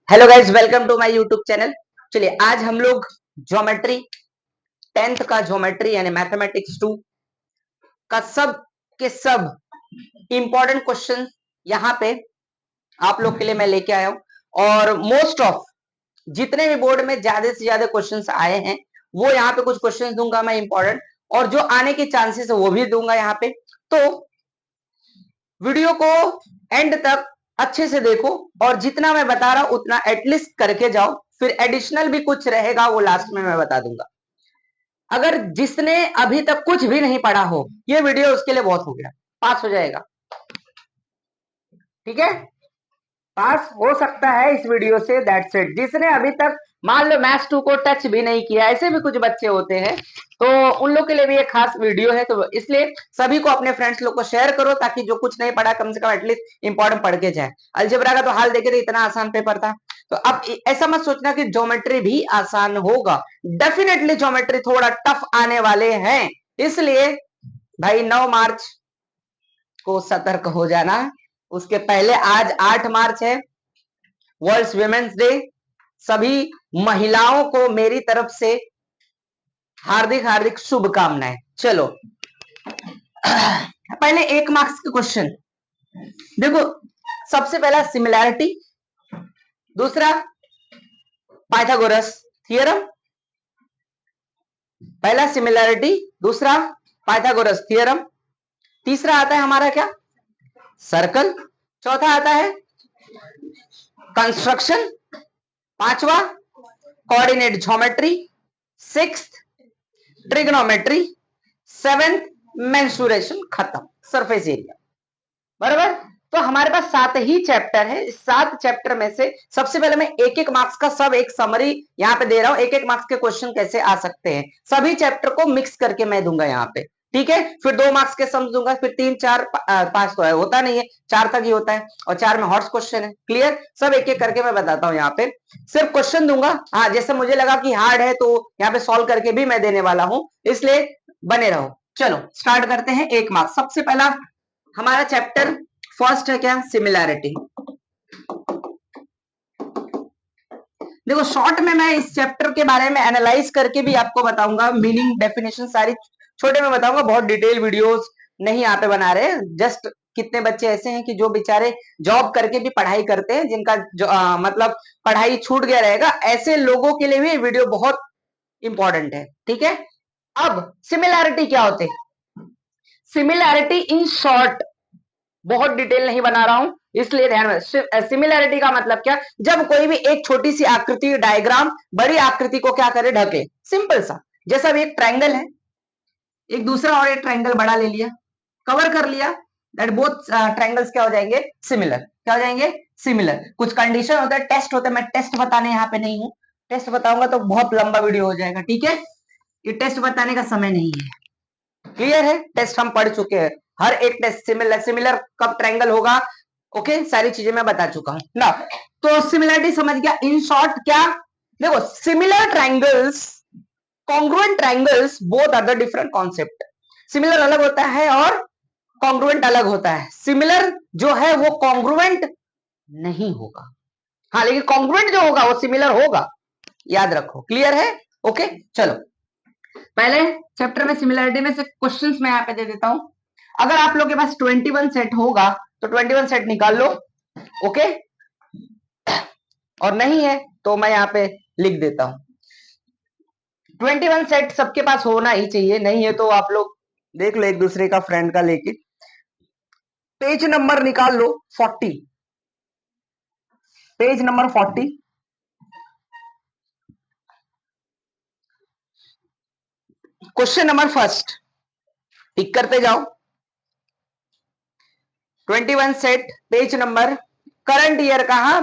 Hello guys, welcome to my YouTube channel. चलिए आज हम लोग ज्योमेट्री 10th का ज्योमेट्री यानी मैथमेटिक्स 2 का सब के सब इंपॉर्टेंट क्वेश्चन यहाँ पे आप लोग के लिए मैं लेके आया हूं। और मोस्ट ऑफ जितने भी बोर्ड में ज्यादा से ज्यादा क्वेश्चंस आए हैं वो यहाँ पे कुछ क्वेश्चंस दूंगा मैं इंपॉर्टेंट, और जो आने के चांसेस है वो भी दूंगा यहाँ पे। तो वीडियो को एंड तक अच्छे से देखो और जितना मैं बता रहा हूं उतना एटलीस्ट करके जाओ, फिर एडिशनल भी कुछ रहेगा वो लास्ट में मैं बता दूंगा। अगर जिसने अभी तक कुछ भी नहीं पढ़ा हो ये वीडियो उसके लिए बहुत हो गया, पास हो जाएगा। ठीक है, पास हो सकता है इस वीडियो से, दैट्स इट। जिसने अभी तक मान लो मैथ्स 2 को टच भी नहीं किया, ऐसे भी कुछ बच्चे होते हैं, तो उन लोग के लिए भी एक खास वीडियो है। तो इसलिए सभी को अपने फ्रेंड्स लोग को शेयर करो ताकि जो कुछ नहीं पढ़ा कम से कम एटलीस्ट इंपॉर्टेंट पढ़ के जाए। अलजेब्रा का तो हाल देखे थे, इतना आसान पेपर था। तो अब ऐसा मत सोचना कि ज्योमेट्री भी आसान होगा, डेफिनेटली ज्योमेट्री थोड़ा टफ आने वाले हैं। इसलिए भाई 9 मार्च को सतर्क हो जाना। उसके पहले आज 8 मार्च है, वर्ल्ड विमेन्स डे। सभी महिलाओं को मेरी तरफ से हार्दिक हार्दिक शुभकामनाएं। चलो पहले 1 मार्क्स के क्वेश्चन देखो। सबसे पहला सिमिलैरिटी, दूसरा पाइथागोरस थ्योरम। पहला सिमिलैरिटी, दूसरा पाइथागोरस थ्योरम, तीसरा आता है हमारा क्या, सर्कल, चौथा आता है कंस्ट्रक्शन, पांचवा coordinate geometry, sixth trigonometry, seventh mensuration. खत्म, सरफेस एरिया। बराबर। तो हमारे पास 7 ही चैप्टर है। इस 7 चैप्टर में से सबसे पहले मैं एक एक मार्क्स का सब एक समरी यहाँ पे दे रहा हूं, एक एक मार्क्स के क्वेश्चन कैसे आ सकते हैं सभी चैप्टर को मिक्स करके मैं दूंगा यहाँ पे। ठीक है, फिर 2 मार्क्स के सम्स दूंगा, फिर 3 4 5 तो है, होता नहीं है, 4 तक ही होता है, और 4 में हॉट्स क्वेश्चन है। क्लियर, सब एक एक करके मैं बताता हूँ। यहाँ पे सिर्फ क्वेश्चन दूंगा, हाँ जैसे मुझे लगा कि हार्ड है तो यहाँ पे सॉल्व करके भी मैं देने वाला हूँ, इसलिए बने रहो। चलो स्टार्ट करते हैं। 1 मार्क्स, सबसे पहला हमारा चैप्टर फर्स्ट है क्या, सिमिलैरिटी। देखो शॉर्ट में मैं इस चैप्टर के बारे में एनालाइज करके भी आपको बताऊंगा, मीनिंग डेफिनेशन सारी छोटे में बताऊंगा, बहुत डिटेल वीडियोस नहीं यहाँ पे बना रहे। जस्ट कितने बच्चे ऐसे हैं कि जो बेचारे जॉब करके भी पढ़ाई करते हैं, जिनका मतलब पढ़ाई छूट गया रहेगा, ऐसे लोगों के लिए भी वीडियो बहुत इंपॉर्टेंट है। ठीक है, अब सिमिलैरिटी क्या होते हैं, सिमिलैरिटी इन शॉर्ट, बहुत डिटेल नहीं बना रहा हूं इसलिए ध्यान में। सिमिलैरिटी का मतलब क्या, जब कोई भी एक छोटी सी आकृति डायग्राम बड़ी आकृति को क्या करे, ढके। सिंपल सा, जैसा भी एक ट्रायंगल है, एक दूसरा और एक ट्रायंगल बड़ा ले लिया, कवर कर लिया, दैट बोथ ट्रायंगल्स क्या हो जाएंगे, सिमिलर। क्या हो जाएंगे, सिमिलर। कुछ कंडीशन होता है, टेस्ट होता है, मैं टेस्ट बताने यहाँ पे नहीं हूं, टेस्ट बताऊंगा तो बहुत लंबा वीडियो हो जाएगा। ठीक है, ये टेस्ट बताने का समय नहीं है। क्लियर है, टेस्ट हम पढ़ चुके हैं, हर एक टेस्ट सिमिलर, सिमिलर कब ट्रायंगल होगा, ओके सारी चीजें मैं बता चुका हूं ना। तो सिमिलरिटी समझ गया। इन शॉर्ट क्या, देखो similar triangles, congruent triangles both are the different concept. Similar अलग होता है और कॉन्ग्रुएंट अलग होता है। सिमिलर जो है वो कॉन्ग्रुएंट नहीं होगा, हाँ लेकिन कॉन्ग्रुएंट जो होगा वो सिमिलर होगा, याद रखो। क्लियर है, ओके। चलो पहले चैप्टर में सिमिलरिटी में से क्वेश्चंस मैं यहाँ पे दे देता हूं। अगर आप लोग के पास 21 सेट होगा तो 21 सेट निकाल लो, ओके। और नहीं है तो मैं यहाँ पे लिख देता हूं। 21 सेट सबके पास होना ही चाहिए, नहीं है तो आप लोग देख लो एक दूसरे का फ्रेंड का लेके। पेज नंबर निकाल लो 40, page number 40। Question number first tick करते जाओ। 21 set, page number, current year का, हाँ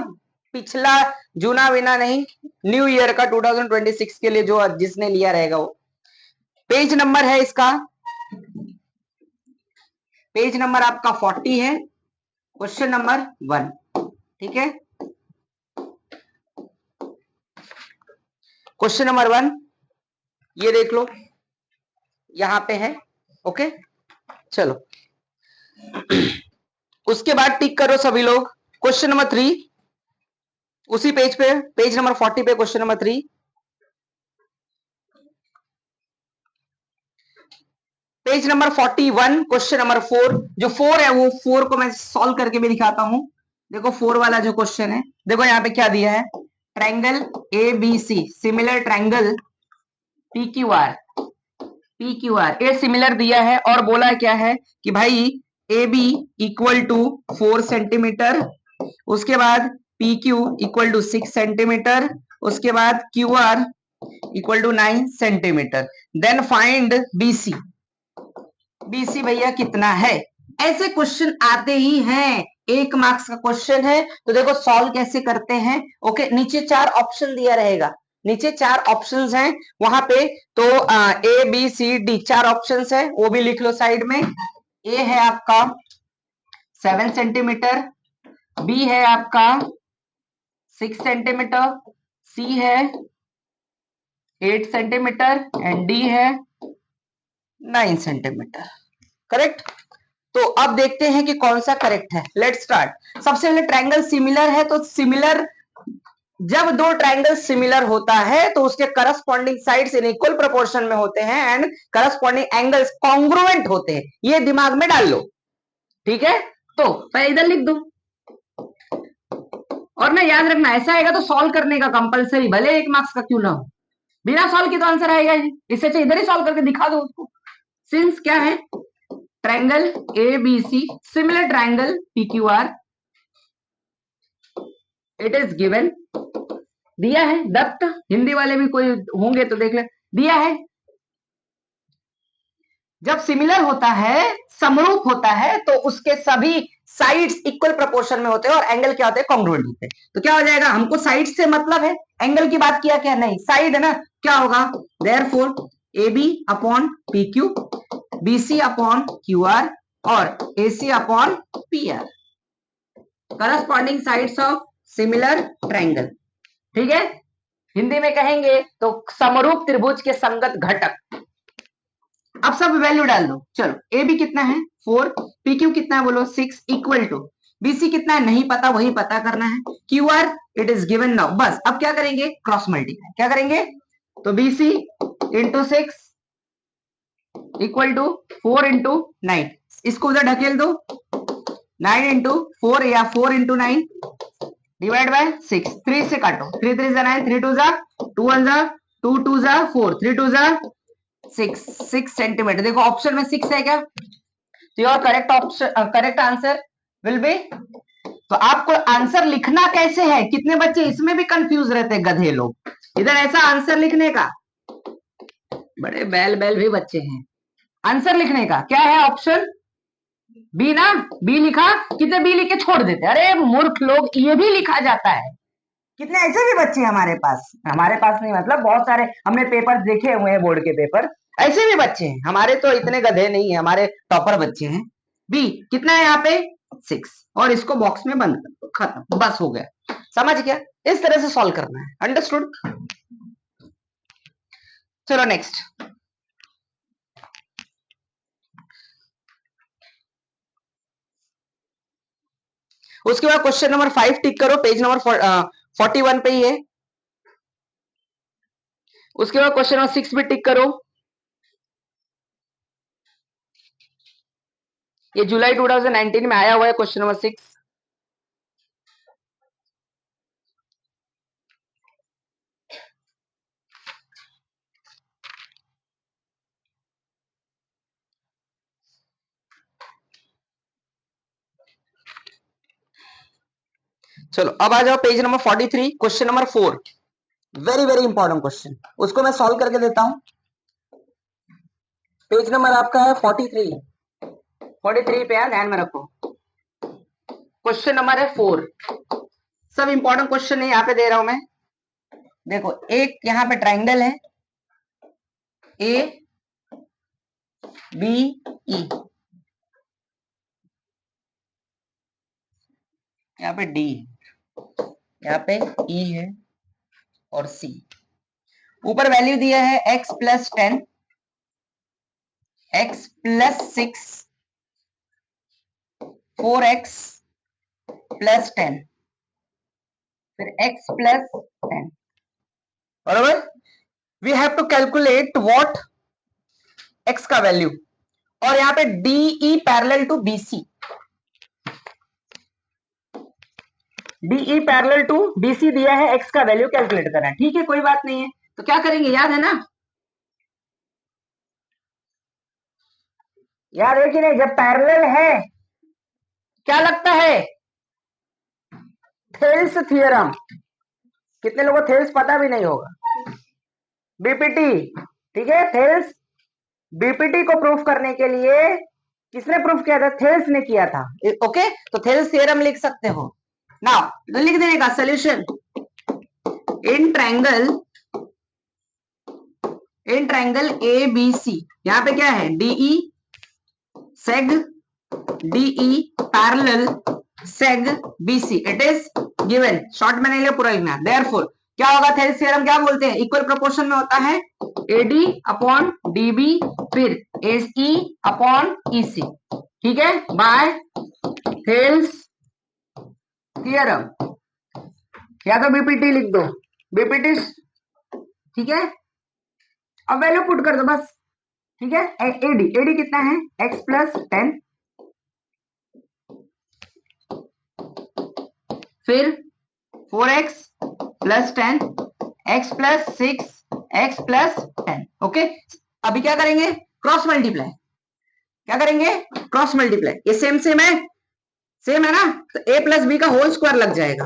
पिछला जूना विना नहीं, न्यू ईयर का 2026 के लिए जो जिसने लिया रहेगा वो। पेज नंबर है इसका, पेज नंबर आपका 40 है, क्वेश्चन नंबर 1। ठीक है, क्वेश्चन नंबर 1 ये देख लो यहां पे है, ओके। चलो उसके बाद टिक करो सभी लोग। क्वेश्चन नंबर 3, उसी पेज पे, पेज नंबर 40 पे question number 3। Page number 41 question number 4। जो 4 है वो 4 को मैं सॉल्व करके भी दिखाता हूं। देखो 4 वाला जो क्वेश्चन है, देखो यहाँ पे क्या दिया है, triangle A B C, similar triangle P Q R, P Q R a similar दिया है और बोला क्या है कि भाई A B equal to 4 centimetre, उसके बाद P Q equal to 6 centimetre, उसके बाद Q R equal to 9 centimetre. Then find B C, BC भैया कितना है। ऐसे क्वेश्चन आते ही हैं, 1 मार्क्स का क्वेश्चन है। तो देखो सॉल्व कैसे करते हैं। ओके, नीचे 4 ऑप्शन दिया रहेगा, नीचे 4 ऑप्शंस हैं वहां पे। तो A B C D 4 options है, वो भी लिख लो साइड में। ए है आपका 7 सेंटीमीटर, बी है आपका 6 सेंटीमीटर, सी है 8 सेंटीमीटर एंड डी है 9 सेंटीमीटर। करेक्ट। तो अब देखते हैं कि कौन सा करेक्ट है। Let's start. सबसे पहले ट्रायंगल सिमिलर है, तो सिमिलर, जब दो ट्रायंगल सिमिलर होता है तो उसके corresponding sides in equal proportion में होते हैं एंड करस्पॉन्डिंग एंगल्स कॉन्ग्रुएंट होते हैं। ये दिमाग में डाल लो, ठीक है। तो मैं इधर लिख दूं और ना याद रखना, ऐसा आएगा तो सॉल्व करने का कंपलसरी, भले 1 मार्क्स का क्यों ना हो। बिना सॉल्व के तो आंसर आएगा जी, इससे अच्छा इधर ही सॉल्व करके दिखा दो उसको। सिंस क्या है, triangle A B C, similar triangle P Q R, it is given, दिया है। दत्त हिंदी वाले भी कोई होंगे तो देख ले, दिया है। जब सिमिलर होता है, समरूप होता है, तो उसके सभी साइड्स इक्वल प्रोपोर्शन में होते हैं और एंगल क्या होते हैं, कॉन्ग्रुएंट होते हैं। तो क्या हो जाएगा, हमको साइड से मतलब है, एंगल की बात किया क्या, नहीं, साइड है ना। क्या होगा, therefore A B upon P Q, B C upon Q R और A C upon P R, corresponding sides of similar triangle. ठीक है, हिंदी में कहेंगे तो समरूप त्रिभुज के संगत घटक। अब सब वैल्यू डाल दो। चलो ए बी कितना है 4, पी क्यू कितना है बोलो 6, इक्वल टू बीसी कितना है नहीं पता, वही पता करना है। Q R it is given now. बस अब क्या करेंगे, क्रॉस मल्टीप्लाई। क्या करेंगे, तो BC into 6 equal to 4 into 9, इसको उधर ढकेल दो, 9 इंटू 4 या 4 इंटू 9 डिवाइड बाय 6, 3 से काटो, 3 3 जा 9, 3 2 जा 2 1 जा 2 2 जा 4, 3 2 जा 6, 6 सेंटीमीटर। देखो ऑप्शन में 6 है क्या, तो your correct option, correct answer will be. तो आपको आंसर लिखना कैसे है, कितने बच्चे इसमें भी कंफ्यूज रहते हैं गधे लोग, इधर ऐसा आंसर लिखने का, बड़े बैल बैल भी बच्चे हैं। आंसर लिखने का क्या है, ऑप्शन बी ना, बी लिखा, कितने बी लिख के छोड़ देते, अरे मूर्ख लोग, ये भी लिखा जाता है। कितने ऐसे भी बच्चे हमारे पास नहीं, मतलब बहुत सारे हमने पेपर देखे हुए हैं, बोर्ड के पेपर, ऐसे भी बच्चे हैं। हमारे तो इतने गधे नहीं है, हमारे टॉपर बच्चे हैं। बी कितना है यहाँ पे 6, और इसको बॉक्स में बंद कर दो, खत्म, बस हो गया। समझ गया, इस तरह से सॉल्व करना है, अंडरस्टूड। चलो नेक्स्ट। उसके बाद क्वेश्चन नंबर 5 टिक करो, पेज नंबर 41 पे ही है। उसके बाद क्वेश्चन नंबर 6 भी टिक करो, ये जुलाई 2019 में आया हुआ है क्वेश्चन नंबर 6। चलो अब आ जाओ page number 43, question number 4, very very important question, उसको मैं सॉल्व करके देता हूं। पेज नंबर आपका है 43, 43 पे ध्यान में रखो। क्वेश्चन नंबर है 4, सब इंपॉर्टेंट क्वेश्चन है यहाँ पे दे रहा हूं मैं। देखो एक यहाँ पे ट्राइंगल है ए बी ई, यहाँ पे डी, यहाँ पे ई है और सी। ऊपर वैल्यू दिया है x plus 10, x plus 6, 4x plus 10, फिर x प्लस 10, बराबर। We have to calculate what x का वैल्यू, और यहां पे DE parallel to BC, DE parallel to BC दिया है, x का वैल्यू कैलकुलेट करना है। ठीक है, कोई बात नहीं है। तो क्या करेंगे, याद है ना, याद है कि नहीं, जब पैरेलल है क्या लगता है, थेल्स थ्योरम। कितने लोगों को थेल्स पता भी नहीं होगा, बीपीटी, ठीक है। थेल्स, बीपीटी को प्रूफ करने के लिए किसने प्रूफ किया था, थेल्स ने किया था। ओके, तो थेल्स थ्योरम लिख सकते हो। नाउ तो लिख देने का सोल्यूशन, इन ट्रायंगल ABC, यहां पे क्या है, DE seg DE parallel seg BC, it is given. Short में नहीं लिया, पूरा लिखना। देयरफॉर क्या होगा, थेल्स थ्योरम क्या बोलते हैं, इक्वल प्रोपोर्शन में होता है AD अपॉन DB, फिर SE अपॉन EC, ठीक है, बाय थेल्स थ्योरम। या तो बीपीटी लिख दो, बीपीटी, ठीक है। अब वैल्यू पुट कर दो बस, ठीक है। एडी कितना है, x प्लस 10, फिर 4x plus 10, x plus 6, x plus 10। Okay, अभी क्या करेंगे, क्रॉस मल्टीप्लाई। क्या करेंगे, क्रॉस मल्टीप्लाई। ये सेम सेम है, सेम है ना, तो a प्लस बी का होल स्क्वायर लग जाएगा,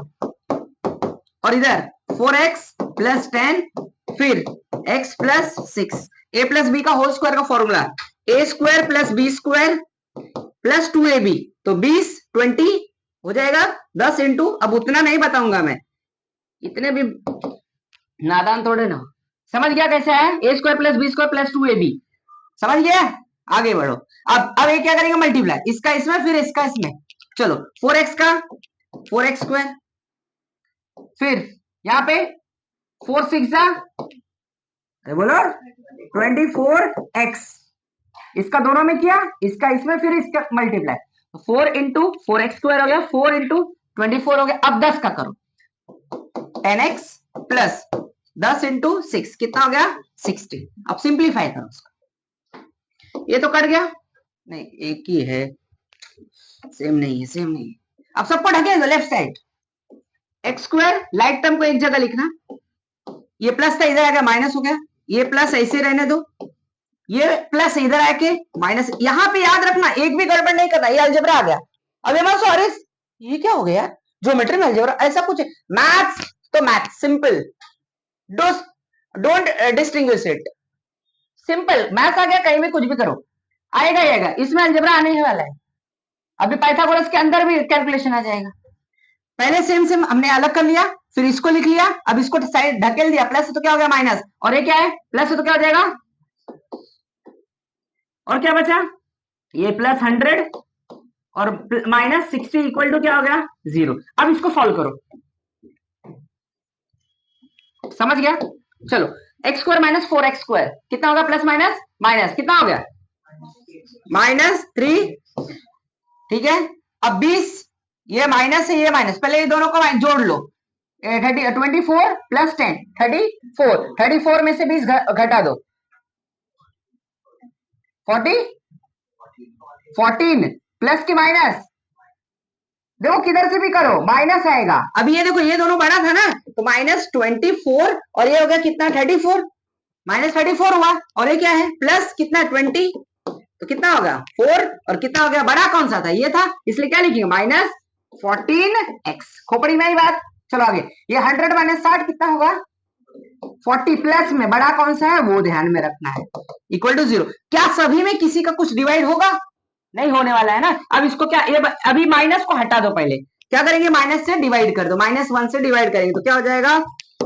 और इधर 4x प्लस 10, फिर x plus 6, a plus B का होल स्क्वायर का formula a square plus B square plus 2ab, तो 20 हो जाएगा 10 इंटू, अब उतना नहीं बताऊंगा मैं, इतने भी नादान थोड़े ना। समझ गया कैसे है, a square plus B square plus 2ab, समझ गया। आगे बढ़ो, अब ये क्या करेंगे, मल्टीप्लाई, इसका इसमें फिर इसका इसमें। चलो 4x का 4x स्क्वायर, फिर यहाँ पे 4 6 बोलो 24x, इसका दोनों में किया, इसका इसमें, फिर इसका मल्टीप्लाई, 4 इंटू 4x स्क्वायर हो गया, 4 इंटू 24 हो गया। अब 10 का करो, 10x प्लस 10 इंटू 6 कितना हो गया, 60। अब सिंप्लीफाई करो उसका, ये तो कट गया, नहीं एक ही है, सेम नहीं है, सेम नहीं है। अब सबको ढके दो left side, x square, light term को एक जगह लिखना, ये प्लस था इधर आ गया माइनस हो गया, ये प्लस ऐसे रहने दो, ये प्लस इधर आके माइनस, यहां पे याद रखना एक भी गड़बड़ नहीं करना, ये अलजेब्रा आ गया। अब सॉरी, ये क्या हो गया, ज्योमेट्री में अलजेब्रा ऐसा कुछ, मैथ्स तो maths simple, don't distinguish it, simple maths आ गया, कहीं भी कुछ भी करो, आएगा ही आएगा, इसमें अलजेब्रा आने ही वाला है। अभी पाइथागोरस के अंदर भी कैलकुलेशन आ जाएगा। पहले सेम सेम हमने अलग कर लिया, फिर इसको लिख लिया, अब इसको साइड ढकेल दिया, प्लस तो क्या हो गया माइनस, और ये क्या है प्लस तो क्या हो जाएगा, और क्या बचा, ये प्लस 100 और माइनस 60 इक्वल टू क्या हो गया 0। अब इसको सॉल्व करो, समझ गया। चलो x square minus 4x square कितना होगा, प्लस माइनस माइनस कितना हो गया, -3, ठीक है। अब 20, ये माइनस है ये माइनस, पहले ये दोनों को जोड़ लो, 24 प्लस 10 34 में से 20 घटा दो, 14 प्लस की माइनस, देखो किधर से भी करो माइनस आएगा। अभी ये देखो ये दोनों बड़ा था ना, तो -24 और ये हो गया कितना 34, -34 हुआ, और ये क्या है प्लस कितना 20, तो कितना होगा 4, और कितना हो गया बड़ा कौन सा था, ये था, इसलिए क्या लिखेंगे -14x, खोपड़ी में ही बात। चलो आगे, ये 100 माइनस 60 कितना होगा 40, प्लस में बड़ा कौन सा है वो ध्यान में रखना है, इक्वल टू 0। क्या सभी में किसी का कुछ डिवाइड होगा, नहीं होने वाला है ना। अब इसको क्या, ये अभी माइनस को हटा दो, पहले क्या करेंगे माइनस से डिवाइड कर दो, -1 से डिवाइड करेंगे तो क्या हो जाएगा,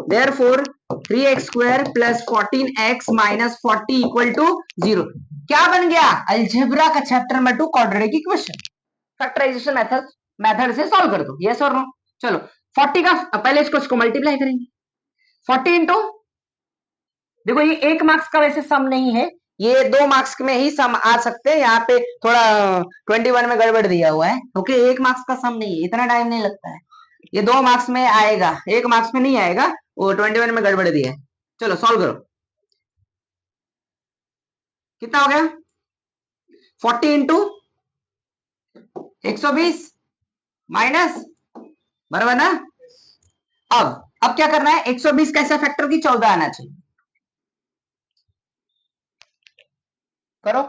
therefore 3x square plus 14x minus 40 equal to 0। क्या बन गया, अलजेब्रा का chapter number 2 quadratic equation, factorisation method से सॉल्व कर दो, यस और नो। चलो 40 का पहले इसको मल्टीप्लाई करेंगे, 40 इंटू, देखो ये 1 मार्क्स का वैसे सम नहीं है, ये 2 मार्क्स में ही सम आ सकते हैं, यहाँ पे थोड़ा 21 में गड़बड़ दिया हुआ है, ओके 1 मार्क्स का सम नहीं है, इतना टाइम नहीं लगता है। ये 2 मार्क्स में आएगा, 1 मार्क्स में नहीं आएगा, वो 21 में गड़बड़ दिया है। चलो सॉल्व करो, कितना हो गया 40 इंटू 120 माइनस, बराबर ना। अब क्या करना है, 120 कैसा फैक्टर की 14 आना चाहिए, करो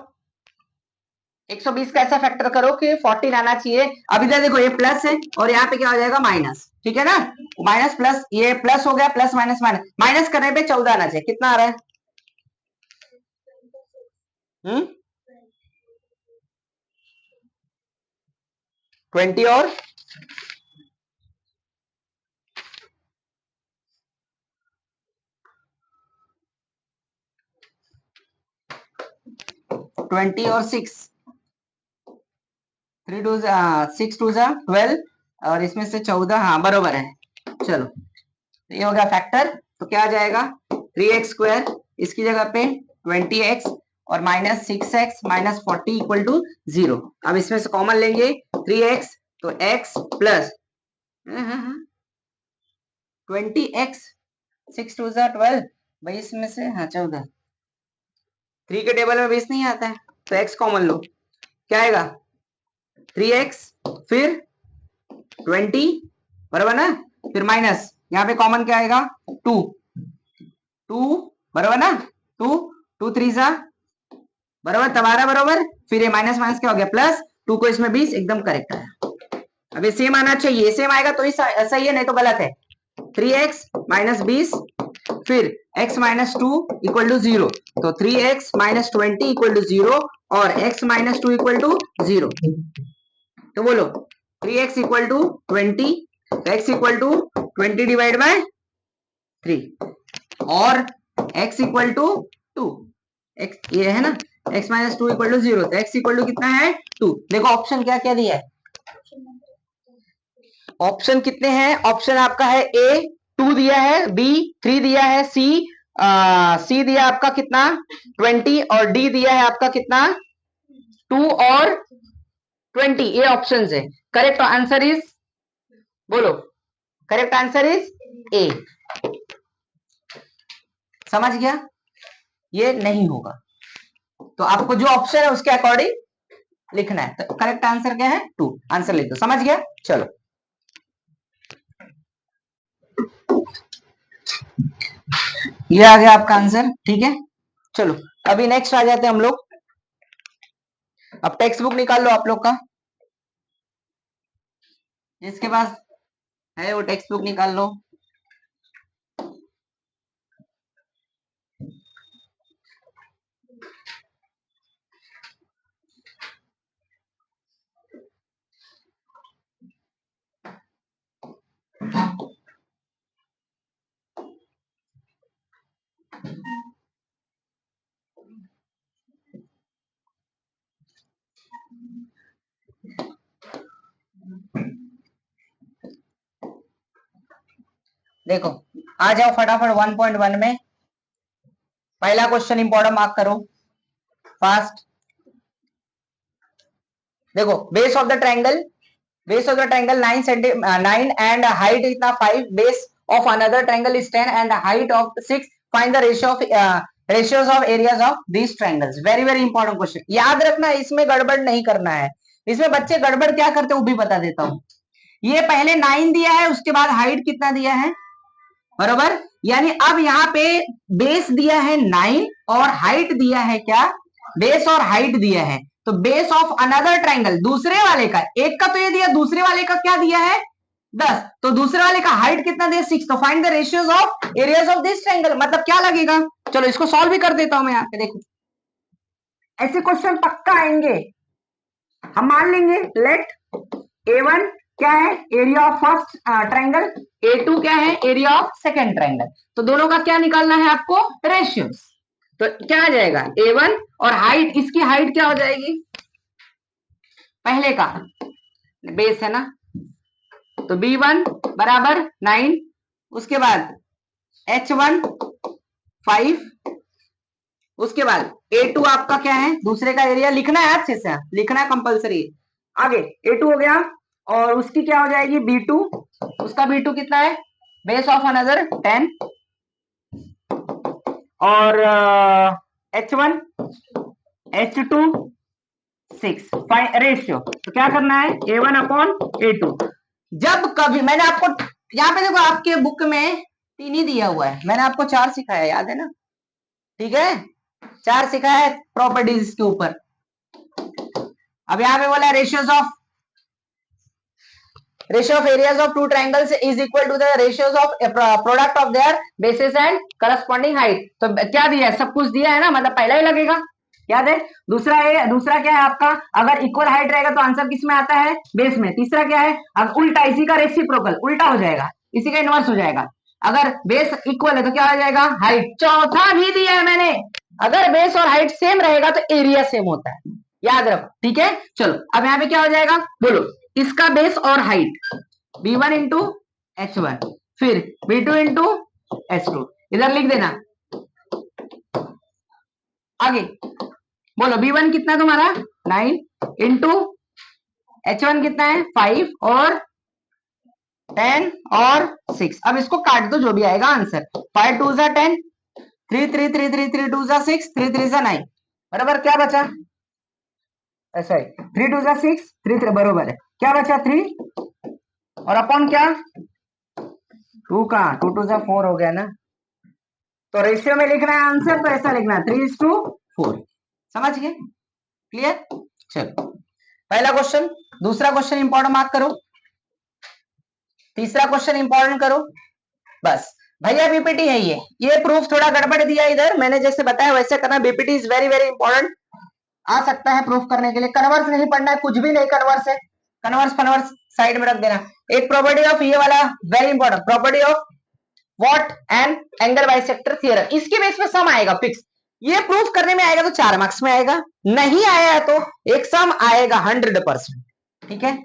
120 का ऐसा फैक्टर करो कि 14 आना चाहिए। अब इधर देखो ये प्लस है और यहाँ पे क्या हो जाएगा माइनस, ठीक है ना, माइनस प्लस, ये प्लस हो गया, प्लस माइनस माइनस, माइनस करने पे 14 आना चाहिए, कितना आ रहा है 20 और 20 और 6, 3 टू 6 टू 12 और इसमें से 14, हाँ बरोबर है। चलो ये हो गया फैक्टर, तो क्या आ जाएगा 3x स्क्वायर, इसकी जगह पे 20x और minus 6x minus 40 equal to 0। अब इसमें से कॉमन लेंगे 3x, तो x प्लस 20x, 6 टू 12, 22 में से हाँ 14, 3 के टेबल में 20 नहीं आता है, तो x कॉमन लो, क्या आएगा 3x फिर 20, बराबर ना, फिर माइनस यहाँ पे कॉमन क्या आएगा 2, 2 बराबर ना, 2 2 3 सा बराबर, तबारा बराबर, फिर ये माइनस माइनस क्या हो गया प्लस, 2 को इसमें 20, एकदम करेक्ट आया। अब ये सेम आना चाहिए, सेम आएगा तो ही सही है, नहीं तो गलत है। 3x माइनस 20 फिर x माइनस 2 इक्वल टू 0, तो 3x माइनस 20 इक्वल टू 0 और x माइनस 2 इक्वल टू 0। तो बोलो 3x equal to 20, x equal to 20 divide by 3 और x इक्वल टू 2, x ये है ना, x माइनस 2 इक्वल टू 0, तो x इक्वल टू कितना है 2। देखो ऑप्शन क्या क्या दिया है, ऑप्शन कितने हैं, ऑप्शन आपका है A 2 दिया है, B 3 दिया है, C दिया आपका कितना 20 और D दिया है आपका कितना 2 और 20, ये ऑप्शन है। करेक्ट आंसर इज, बोलो करेक्ट आंसर इज A। समझ गया, ये नहीं होगा, तो आपको जो ऑप्शन है उसके अकॉर्डिंग लिखना है, तो करेक्ट आंसर क्या है 2, आंसर लिख दो, समझ गया। चलो ये आ गया आपका आंसर, ठीक है। चलो अभी नेक्स्ट आ जाते हैं हम लोग, अब टेक्स्ट बुक निकाल लो आप लोग का, जिसके पास है वो टेक्स्ट बुक निकाल लो। देखो आ जाओ फटाफट 1.1 में, पहला क्वेश्चन इंपॉर्टेंट मार्क करो फास्ट। देखो base of the triangle, base of the triangle 9 and height इतना 5, base of another triangle is 10 and height of 6, find the ratios of areas of these triangles. Very very important question, याद रखना इसमें गड़बड़ नहीं करना है, इसमें बच्चे गड़बड़ क्या करते हैं वो भी बता देता हूं। ये पहले 9 दिया है, उसके बाद हाइट कितना दिया है, बरोबर, यानी अब यहाँ पे बेस दिया है 9 और हाइट दिया है क्या, बेस और हाइट दिया है, तो बेस ऑफ अनदर ट्रायंगल दूसरे वाले का, एक का तो ये दिया, दूसरे वाले का क्या दिया है 10, तो दूसरे वाले का हाइट कितना दिया 6, तो find the ratios of areas of this triangle, मतलब क्या लगेगा। चलो इसको सॉल्व भी कर देता हूं मैं यहाँ पे, देखो ऐसे क्वेश्चन पक्का आएंगे, हम मान लेंगे लेट A1 क्या है area of first triangle, A2 क्या है एरिया ऑफ सेकंड ट्रायंगल, तो दोनों का क्या निकालना है आपको रेशियोज, तो क्या आ जाएगा A1 और हाइट, इसकी हाइट क्या हो जाएगी, पहले का बेस है ना, तो B1 बराबर 9, उसके बाद H1 5, उसके बाद A2 आपका क्या है दूसरे का एरिया, लिखना है अच्छे से, लिखना कंपलसरी, आगे A2 हो गया और उसकी क्या हो जाएगी B2, उसका B2 कितना है, बेस ऑफ अनदर 10, और H1 H2 6 रेशियो। तो क्या करना है, A1/A2। जब कभी मैंने आपको यहाँ पे देखो, आपके बुक में 3 ही दिया हुआ है, मैंने आपको 4 सिखाया, याद है ना, ठीक है, 4 सिखाया है प्रॉपर्टीज के ऊपर। अब यहाँ पे बोला ratio of areas of two triangles is equal to the ratios of product of their bases and corresponding height। तो क्या दिया है, सब कुछ दिया है ना, मतलब पहला ही लगेगा, याद है। दूसरा क्या है आपका, अगर इक्वल हाइट रहेगा तो आंसर किस में आता है, बेस में। तीसरा क्या है, अब उल्टा, इसी का रेसिप्रोकल उल्टा हो जाएगा, इसी का इनवर्स हो जाएगा। अगर बेस इक्वल है तो क्या हो जाएगा, हाइट। चौथा भी दिया है मैंने, अगर बेस और हाइट सेम रहेगा तो एरिया सेम होता है, याद रखो, ठीक है। चलो अब यहाँ पे क्या हो जाएगा, बोलो, इसका बेस और हाइट B1 इंटू H1, फिर B2 इंटू H2, इधर लिख देना। आगे बोलो, B1 कितना तुम्हारा 9 इंटू H1 कितना है 5 और 10 और 6। अब इसको काट दो, जो भी आएगा आंसर। 5 2 10, 3 3 3 3 3 2 6, 3 3 9, बराबर। क्या बचा, सॉरी 3 2 6, 3 3 बरोबर है। क्या बचा 3 और अपॉन क्या 2 का 2 2 4 हो गया ना। तो रेशियो में लिखना है आंसर, तो ऐसा लिखना है 3:4। समझ गए, क्लियर। चलो पहला क्वेश्चन। दूसरा क्वेश्चन इंपॉर्टेंट मार्क करो, तीसरा क्वेश्चन इंपॉर्टेंट करो। बस भैया बीपीटी है ये प्रूफ थोड़ा गड़बड़ दिया इधर, मैंने जैसे बताया वैसे करना। BPT is very very important, आ सकता है प्रूफ करने के लिए। कन्वर्स नहीं पढ़ना है, कुछ भी नहीं कन्वर्स है, कन्वर्स साइड में रख देना। एक प्रॉपर्टी ऑफ ये वाला very important, property of what and angle bisector theorem, इसके बेस पे सम आएगा फिक्स। ये प्रूफ करने में आएगा तो 4 मार्क्स में आएगा, नहीं आया है तो एक सम आएगा 100%, ठीक है।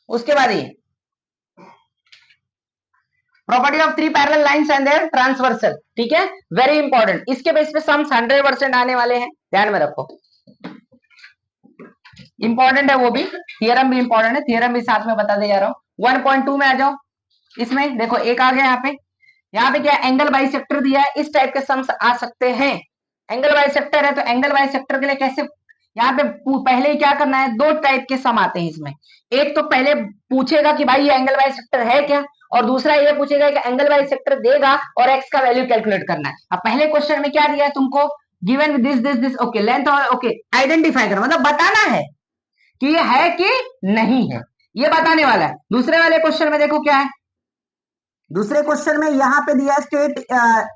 उसके बाद ये property of 3 parallel lines and their transversal, ठीक है, वेरी इंपॉर्टेंट। इसके बेस पे सम्स 100% आने वाले हैं, ध्यान में रखो, इंपॉर्टेंट है वो भी। थियरम भी इंपॉर्टेंट है, थियरम भी साथ में बता दे जा रहा हूं। 1.2 में आ जाओ, इसमें देखो एक आ गया यहाँ पे क्या एंगल बाइसेक्टर दिया है, इस टाइप के सम्स आ सकते हैं। एंगल बाइसेक्टर है तो एंगल बाइसेक्टर के लिए कैसे, यहाँ पे पहले ही क्या करना है, 2 टाइप के सम आते हैं इसमें। एक तो पहले पूछेगा कि भाई ये एंगल बाइसेक्टर है क्या, और दूसरा ये पूछेगा कि एंगल बाइसेक्टर देगा और एक्स का वैल्यू कैलकुलेट करना है। अब पहले क्वेश्चन में क्या दिया है तुमको, given this this this, okay, length और ओके, आइडेंटिफाई करना, मतलब बताना है कि ये है कि नहीं है, ये बताने वाला है। दूसरे वाले क्वेश्चन में देखो क्या है, दूसरे क्वेश्चन में यहाँ पे दिया स्टेट,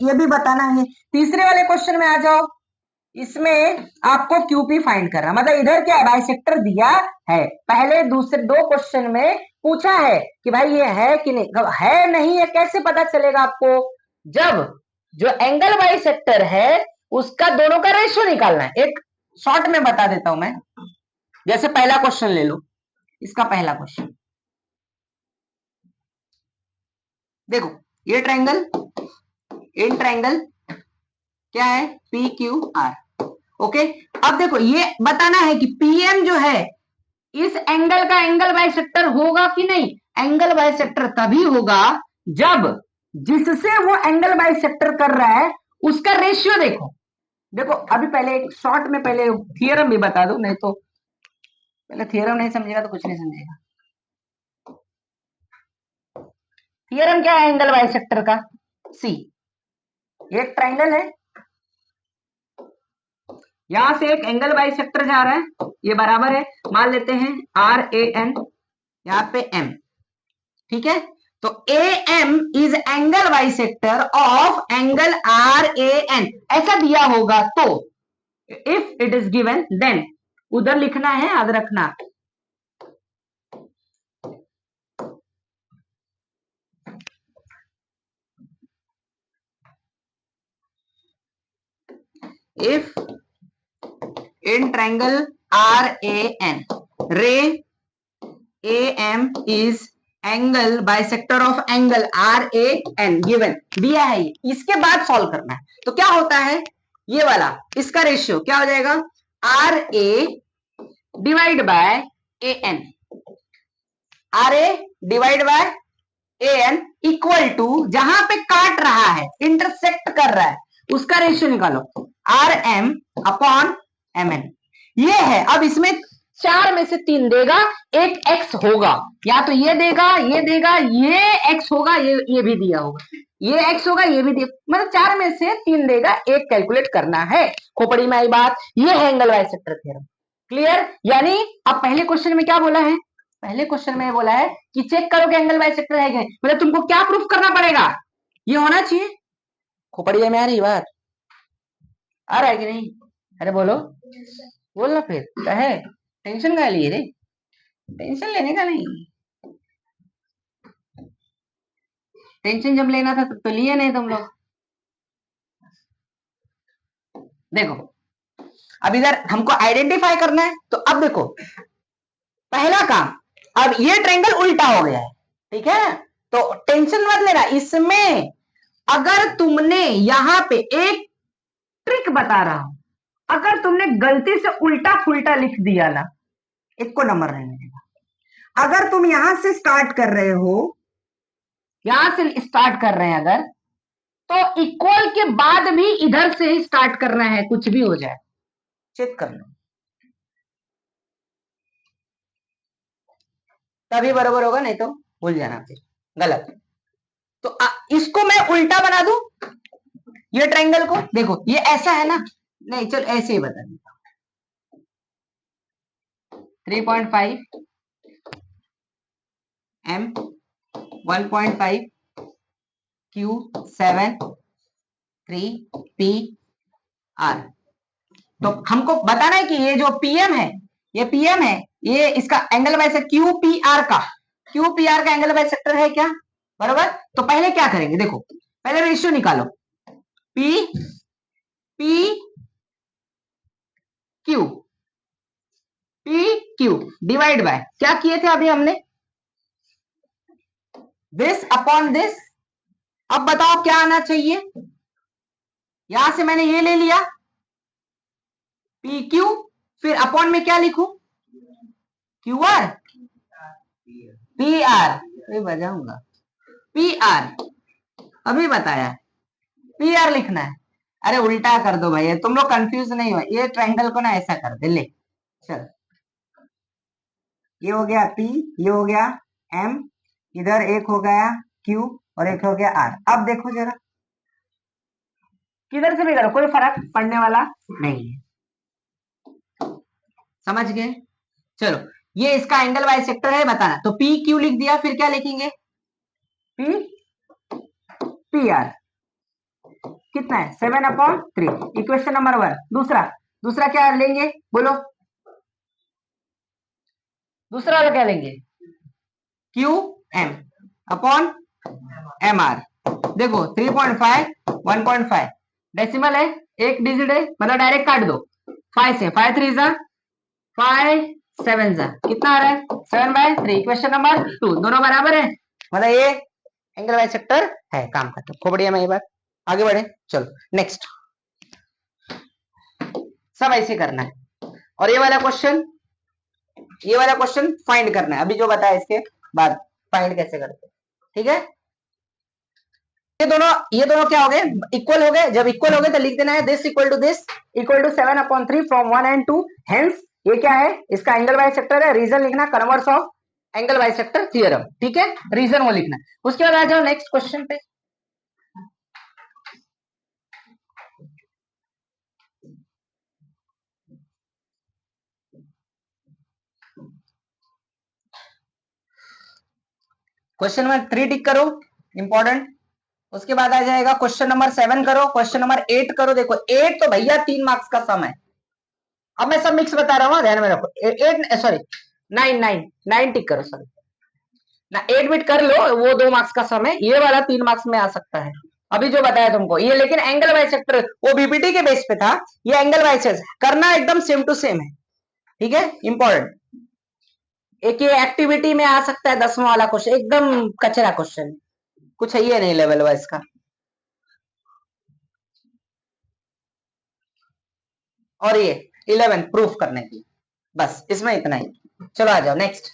ये भी बताना है। तीसरे वाले क्वेश्चन में आ जाओ, इसमें आपको क्यूपी फाइंड करना, मतलब इधर क्या है, बाइसेक्टर दिया है। पहले दूसरे 2 क्वेश्चन में पूछा है कि भाई ये है कि नहीं, है नहीं है कैसे पता चलेगा आपको, जब जो एंगल बाइसेक्टर है उसका दोनों का रेशियो निकालना है। एक शॉर्ट में बता देता हूं मैं, जैसे पहला क्वेश्चन ले लो, इसका पहला क्वेश्चन देखो, ये ट्रायंगल, इन ट्रायंगल क्या है पी क्यू आर, ओके। अब देखो ये बताना है कि पीएम जो है इस एंगल का एंगल बाइसेक्टर होगा कि नहीं। एंगल बाइसेक्टर तभी होगा जब जिससे वो एंगल बाइसेक्टर कर रहा है उसका रेशियो देखो। देखो अभी पहले एक शॉर्ट में पहले थियरम भी बता दो, नहीं तो पहले थियरम नहीं समझेगा तो कुछ नहीं समझेगा। थियरम क्या है एंगल बाइसेक्टर का, सी, एक ट्रायंगल है, यहां से एक एंगल बाइसेक्टर जा रहा है, ये बराबर है, मान लेते हैं आर ए एन, यहाँ पे एम, ठीक है। तो A M is angle bisector of angle R A N, ऐसा दिया होगा तो if it is given then, उधर लिखना है, याद रखना। If in triangle RAN, ray AM is angle bisector of angle RAN given, दिया है ये, इसके बाद सॉल्व करना है। तो क्या होता है ये वाला, इसका रेशियो क्या हो जाएगा RA divide by A N, R A divide by A N equal to, जहां पे काट रहा है, इंटरसेक्ट कर रहा है, उसका रेशियो निकालो, R M upon M N. ये है। अब इसमें 4 में से 3 देगा, एक एक्स होगा, या तो ये देगा, ये देगा, ये एक्स होगा, ये भी दिया होगा, ये एक्स होगा, ये भी दिया, मतलब 4 में से 3 देगा, एक कैलकुलेट करना है। खोपड़ी में आई बात, ये है एंगल बाइसेक्टर थ्योरम। क्लियर? यानी अब पहले क्वेश्चन में क्या बोला है, पहले क्वेश्चन में बोला है कि चेक करो कि एंगल बाइसेक्टर है क्या, मतलब तुमको क्या प्रूफ करना पड़ेगा, ये होना चाहिए। खोपड़ी में आ रही बात, आ रहा है कि नहीं? अरे बोलो, बोलना फिर, क्या है टेंशन का लिए रे, टेंशन लेने का नहीं, टेंशन जब लेना था तो लिए नहीं तुम लोग। देखो अब इधर हमको आइडेंटिफाई करना है, तो अब देखो पहला काम, अब ये ट्रायंगल उल्टा हो गया है, ठीक है, तो टेंशन मत लेना इसमें। अगर तुमने यहां पे एक ट्रिक बता रहा हूं, अगर तुमने गलती से उल्टा फुल्टा लिख दिया ना, एक को नंबर नहीं मिलेगा। अगर तुम यहां से स्टार्ट कर रहे हो, यहां से स्टार्ट कर रहे हैं अगर, तो इक्वल के बाद भी इधर से ही स्टार्ट करना है, कुछ भी हो जाए चेक कर लो, तभी बराबर होगा, नहीं तो भूल जाना फिर गलत। तो इसको मैं उल्टा बना दूं, ये ट्रायंगल को देखो, ये ऐसा है ना, नहीं चल ऐसे ही बता देता हूं, 3.5 एम 1.5 क्यू 7 3 पी आर। तो हमको बताना है कि ये जो पीएम है, ये पीएम है, ये इसका angle bisector Q P R का, क्यू पी आर का एंगल बाइसेक्टर है क्या, बराबर। तो पहले क्या करेंगे, देखो पहले रेशियो निकालो, P P Q, P Q divide by क्या किए थे अभी हमने, दिस अपॉन दिस। अब बताओ क्या आना चाहिए, यहां से मैंने ये ले लिया पी क्यू, फिर अपॉन में क्या लिखूं, क्यू आर पी आर, बजाऊंगा पी आर, अभी बताया पी आर लिखना है। अरे उल्टा कर दो भाई, तुम लोग कंफ्यूज नहीं हो, ये ट्रायंगल को ना ऐसा कर दे, ले चल, ये हो गया पी, ये हो गया एम, इधर एक हो गया क्यू और एक हो गया आर। अब देखो जरा, किधर से भी करो कोई फर्क पड़ने वाला नहीं है, समझ गए? चलो ये इसका एंगल बाइसेक्टर है बताना, तो पी क्यू लिख दिया, फिर क्या लिखेंगे, पी पी आर कितना है 7/3, इक्वेशन नंबर 1। दूसरा, दूसरा क्या लेंगे बोलो, दूसरा वाला क्या लेंगे, Q M upon M R. देखो 3.5 1.5 डेसिमल है, एक डिजिट है, मतलब डायरेक्ट काट दो, 5 से 5 3 जा 5 7 जा कितना आ रहा है 7/3, इक्वेशन नंबर 2, दोनों बराबर है, मतलब ये एंगल बाइसेक्टर है, काम खत्म। खोपड़िया में ये बात, आगे बढ़े, चलो नेक्स्ट, सब ऐसे करना है। और ये वाला क्वेश्चन, ये वाला क्वेश्चन फाइंड करना है, अभी जो बताया इसके बाद फाइंड कैसे करते हैं, ठीक है। ये दोनों क्या हो गए, इक्वल हो गए। जब इक्वल हो गए तो लिख देना है this equal to 7/3 from 1 and 2, hence ये क्या है, इसका एंगल बाइसेक्टर है, रीजन लिखना converse of angle bisector theorem, ठीक है, रीजन वो लिखना। उसके बाद आ जाओ नेक्स्ट क्वेश्चन पे। क्वेश्चन नंबर 3 टिक करो, इंपॉर्टेंट। उसके बाद आ जाएगा क्वेश्चन नंबर 7 करो, क्वेश्चन नंबर 8 करो। देखो 8 तो भैया 3 मार्क्स का सम है, अब मैं सब मिक्स बता रहा हूँ, ध्यान में रखो। 8 सॉरी 9 टिक करो, सॉरी ना 8 बिट कर लो, वो 2 मार्क्स का सम है, ये वाला 3 मार्क्स में आ सकता है। अभी जो बताया तुमको ये, लेकिन एंगल बाइसेक्टर वो बीपीटी के बेस पे था, ये एंगल बाइसेक्टर करना एकदम सेम टू सेम है, ठीक है, इंपॉर्टेंट। एक ये एक्टिविटी में आ सकता है 10वां वाला क्वेश्चन, एकदम कचरा क्वेश्चन, कुछ है ये नहीं लेवल वाइज का। और ये 11 प्रूफ करने की, बस इसमें इतना ही। चलो आ जाओ next.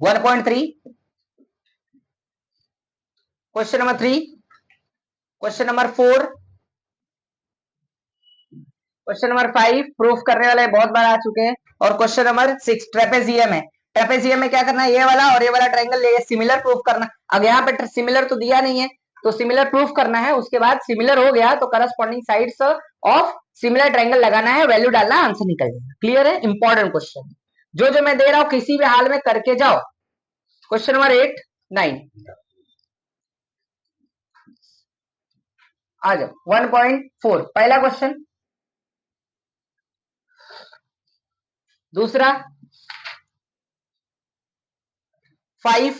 1.3, question number 3, question number 4, question number 5 proof करने वाले बहुत बार आ चुके हैं, और क्वेश्चन नंबर 6 ट्रेपेजियम है। ट्रेपेजियम में क्या करना है, ये वाला और ये वाला ट्रायंगल ले सिमिलर प्रूफ करना। अब यहाँ पे सिमिलर तो दिया नहीं है, तो सिमिलर प्रूफ करना है। उसके बाद सिमिलर हो गया तो corresponding sides of similar triangle लगाना है, वैल्यू डालना, आंसर निकल जाएगा। क्लियर है? इंपॉर्टेंट क्वेश्चन जो जो मैं दे रहा हूं किसी भी हाल में करके जाओ। क्वेश्चन नंबर 8, 9 आ जाओ। 1.4 पहला क्वेश्चन। दूसरा 5,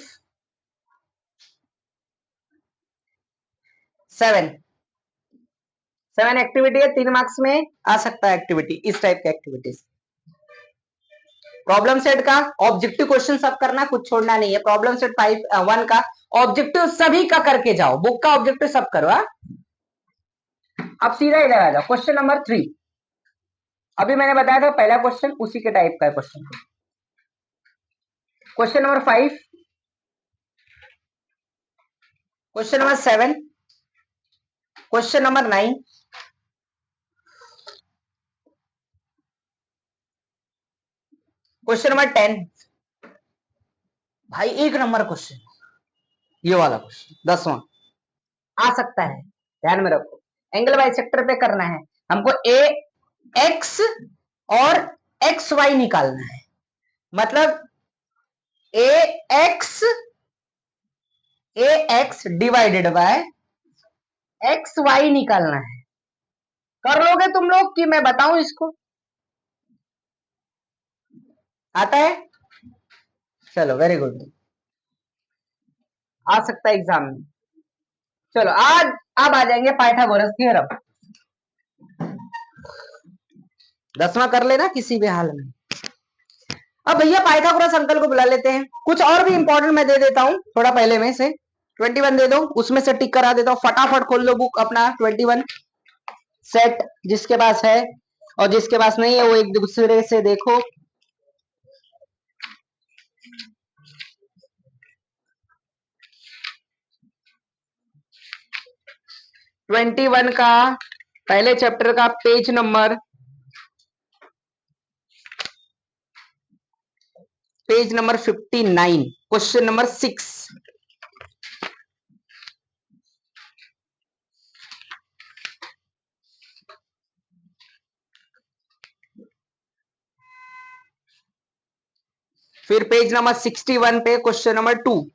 7 एक्टिविटी है, 3 मार्क्स में आ सकता है एक्टिविटी, इस टाइप के एक्टिविटीज। प्रॉब्लम सेट का ऑब्जेक्टिव क्वेश्चन सब करना, कुछ छोड़ना नहीं है। प्रॉब्लम सेट 1 का ऑब्जेक्टिव सभी का करके जाओ, बुक का ऑब्जेक्टिव सब करो। अब सीधा इधर आ जाओ, क्वेश्चन नंबर 3। अभी मैंने बताया था पहला क्वेश्चन उसी के टाइप का question. Question number 5, question number 7, question number 9, question number 10। भाई 1 नंबर क्वेश्चन, ये वाला क्वेश्चन 10वां आ सकता है, ध्यान में रखो। एंगल बाइसेक्टर पे करना है हमको, ए एक्स और एक्स वाई निकालना है। मतलब A X divided by X Y निकालना है। कर लोगे तुम लोग कि मैं बताऊं इसको? आता है? चलो वेरी गुड, आ सकता है एग्जाम में। चलो आज अब आ जाएंगे पाइथागोरस थ्योरम। 10वां कर लेना किसी भी हाल में। अब भैया पाइथागोरस अंकल को बुला लेते हैं। कुछ और भी इंपॉर्टेंट मैं दे देता हूं थोड़ा पहले में से। 21 दे दो, उसमें से टिक करा देता हूं। फटाफट खोल लो बुक अपना 21 सेट, जिसके पास है, और जिसके पास नहीं है वो एक दूसरे से देखो। ट्वेंटी वन का पहले चैप्टर का पेज नंबर 59, क्वेश्चन नंबर 6। फिर पेज नंबर 61 पे question number 2।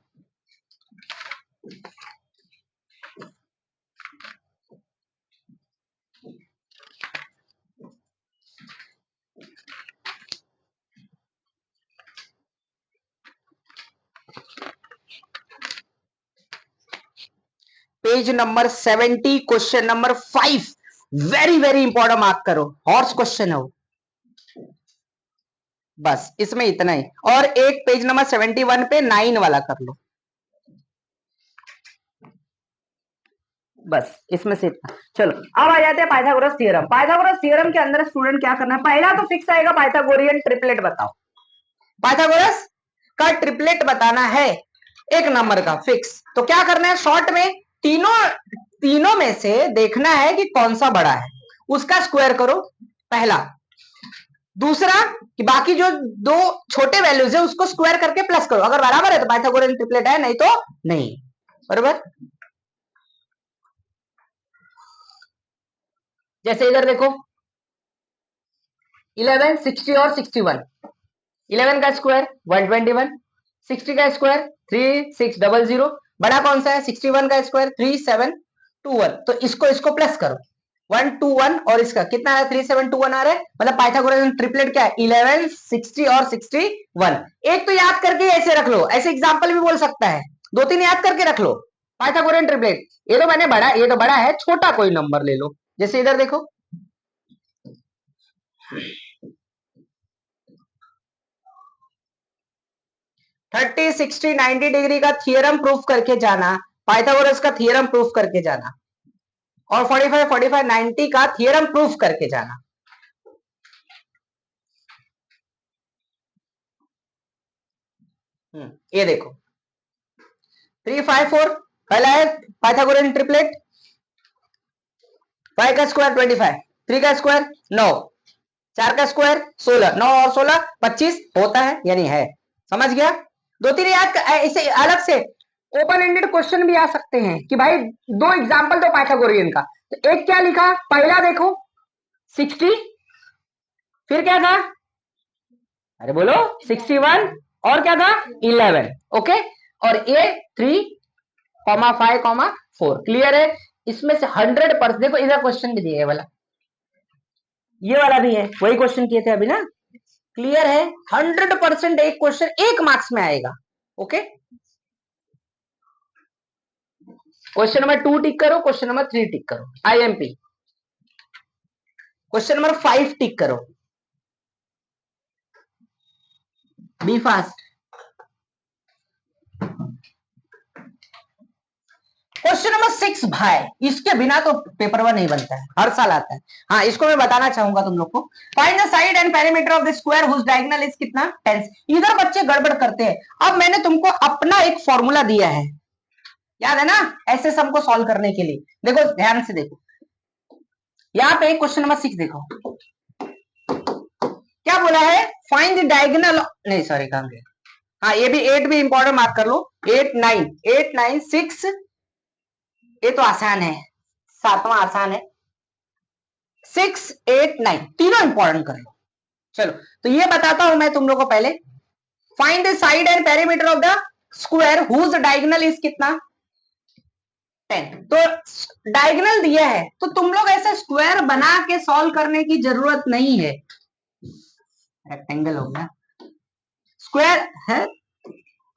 Page number 70 question number 5। Very very important, mark करो, हॉर्स क्वेश्चन है वो। बस इसमें इतना ही, और एक पेज नंबर 71 पे 9 वाला कर लो। बस इसमें से इतना। चलो अब आ जाते हैं पाइथागोरस थ्योरम। पाइथागोरस थ्योरम के अंदर स्टूडेंट क्या करना है, पहला तो फिक्स आएगा पाइथागोरियन ट्रिपलेट बताओ। पाइथागोरस का ट्रिपलेट बताना है, 1 नंबर का फिक्स। तो क्या करना है, शॉर्ट में तीनों में से देखना है कि कौन सा बड़ा है, उसका स्क्वायर करो पहला। दूसरा कि बाकी जो 2 छोटे वैल्यूज है उसको स्क्वायर करके प्लस करो, अगर बराबर है तो पाइथागोरियन ट्रिपलेट है, नहीं तो नहीं। बराबर? जैसे इधर देखो 11, 60 और 61। 11 का स्क्वायर 121, 60 का स्क्वायर 3600। बड़ा कौन सा है, 61 का स्क्वायर 3721। तो इसको इसको प्लस करो, 121, और इसका कितना है 3721 आ रहा है। मतलब पाइथागोरस ट्रिपलेट क्या है, 11, 60 और 61। एक तो याद करके ऐसे रख लो, ऐसे एग्जांपल भी बोल सकता है, 2-3 याद करके रख लो। पाइथागोरियन ट्रिपलेट, ये तो मैंने बड़ा, ये तो बड़ा है, छोटा कोई नंबर ले लो। जैसे इधर देखो 30, 60, 90 डिग्री का थियरम प्रूफ करके जाना। पाइथागोरस का थियरम प्रूफ करके जाना और 45 45 90 का थियरम प्रूफ करके जाना। ये देखो 3 5 4 पहला है पाइथागोरन ट्रिपलेट, 5 का स्क्वायर 25, 3 का स्क्वायर 9, 4 का स्क्वायर 16, 9 और 16 25 होता है यानी है। समझ गया? दो तीन याद ऐसे अलग से ओपन एंडेड क्वेश्चन भी आ सकते हैं कि भाई दो एग्जांपल दो पाइथागोरियन का। तो एक क्या लिखा, पहला देखो 60, फिर क्या था, अरे बोलो 61 और क्या था 11। ओके, और ये 3,5,4 क्लियर है। इसमें से 100% देखो इधर क्वेश्चन भी दिया है वाला, ये वाला भी है, वही क्वेश्चन किए थे अभी ना। क्लियर है? 100% एक क्वेश्चन एक मार्क्स में आएगा। ओके, क्वेश्चन नंबर 2 टिक करो, क्वेश्चन नंबर 3 टिक करो, आईएमपी। क्वेश्चन नंबर 5 टिक करो, बी फास्ट। क्वेश्चन नंबर 6 भाई, इसके बिना तो पेपर वन नहीं बनता है, हर साल आता है। हाँ, इसको मैं बताना चाहूंगा तुम लोग को। Find the side and perimeter of the square whose diagonal is कितना 10। इधर बच्चे गड़बड़ करते हैं। अब मैंने तुमको अपना एक फॉर्मूला दिया है, याद है ना, ऐसे सम को सॉल्व करने के लिए। देखो ध्यान से देखो, यहाँ पे क्वेश्चन नंबर 6 देखो क्या बोला है, फाइंड द डायगोनल, नहीं सॉरी कहां गया, हाँ ये भी 8 भी इंपॉर्टेंट मार्क कर लो, 8 9 8 9 6, ये तो आसान है, सातवां आसान है, 6 8 9 तीनों इंपॉर्टेंट कर लो। चलो तो ये बताता हूं मैं तुम लोग को पहले। Find the side and perimeter of the square whose diagonal is कितना 10। तो डायगोनल दिया है तो तुम लोग ऐसे स्क्वायर बना के सॉल्व करने की जरूरत नहीं है। रेक्टेंगल हो गया, स्क्वायर है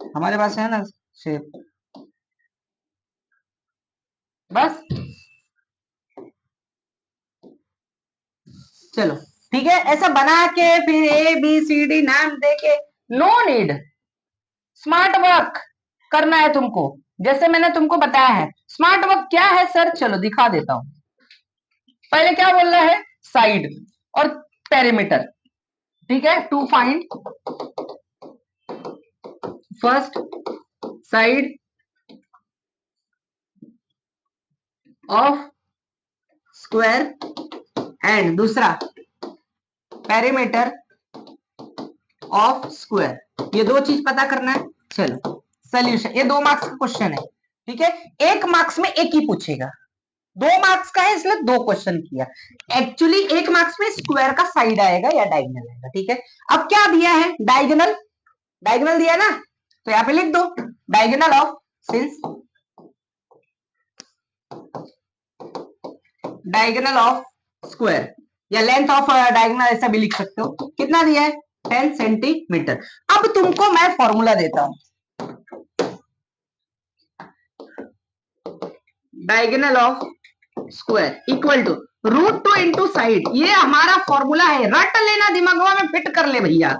हमारे पास है ना शेप, बस। चलो ठीक है, ऐसा बना के फिर ए बी सी डी नाम दे के, नो नीड, स्मार्ट वर्क करना है तुमको, जैसे मैंने तुमको बताया है। स्मार्ट वर्क क्या है सर, चलो दिखा देता हूं। पहले क्या बोल रहा है, साइड और पेरीमीटर, ठीक है। To find first side of square and दूसरा पेरीमीटर ऑफ स्क्वायर, ये दो चीज पता करना है। चलो सोल्यूशन, ये 2 मार्क्स का क्वेश्चन है, ठीक है। 1 मार्क्स में एक ही पूछेगा, 2 मार्क्स का है इसलिए 2 क्वेश्चन किया। एक्चुअली 1 मार्क्स में स्क्वायर का साइड आएगा या डायगोनल आएगा, ठीक है। अब क्या दिया है, डायगोनल, डायगोनल दिया ना, तो यहां पे लिख दो diagonal of, since diagonal of square या लेंथ ऑफ डायगोनल ऐसा भी लिख सकते हो। कितना दिया है 10 सेंटीमीटर। अब तुमको मैं फॉर्मूला देता हूं, diagonal of square equal to √2 into side, ये हमारा फॉर्मूला है, रट लेना, दिमागवा में फिट कर ले भैया,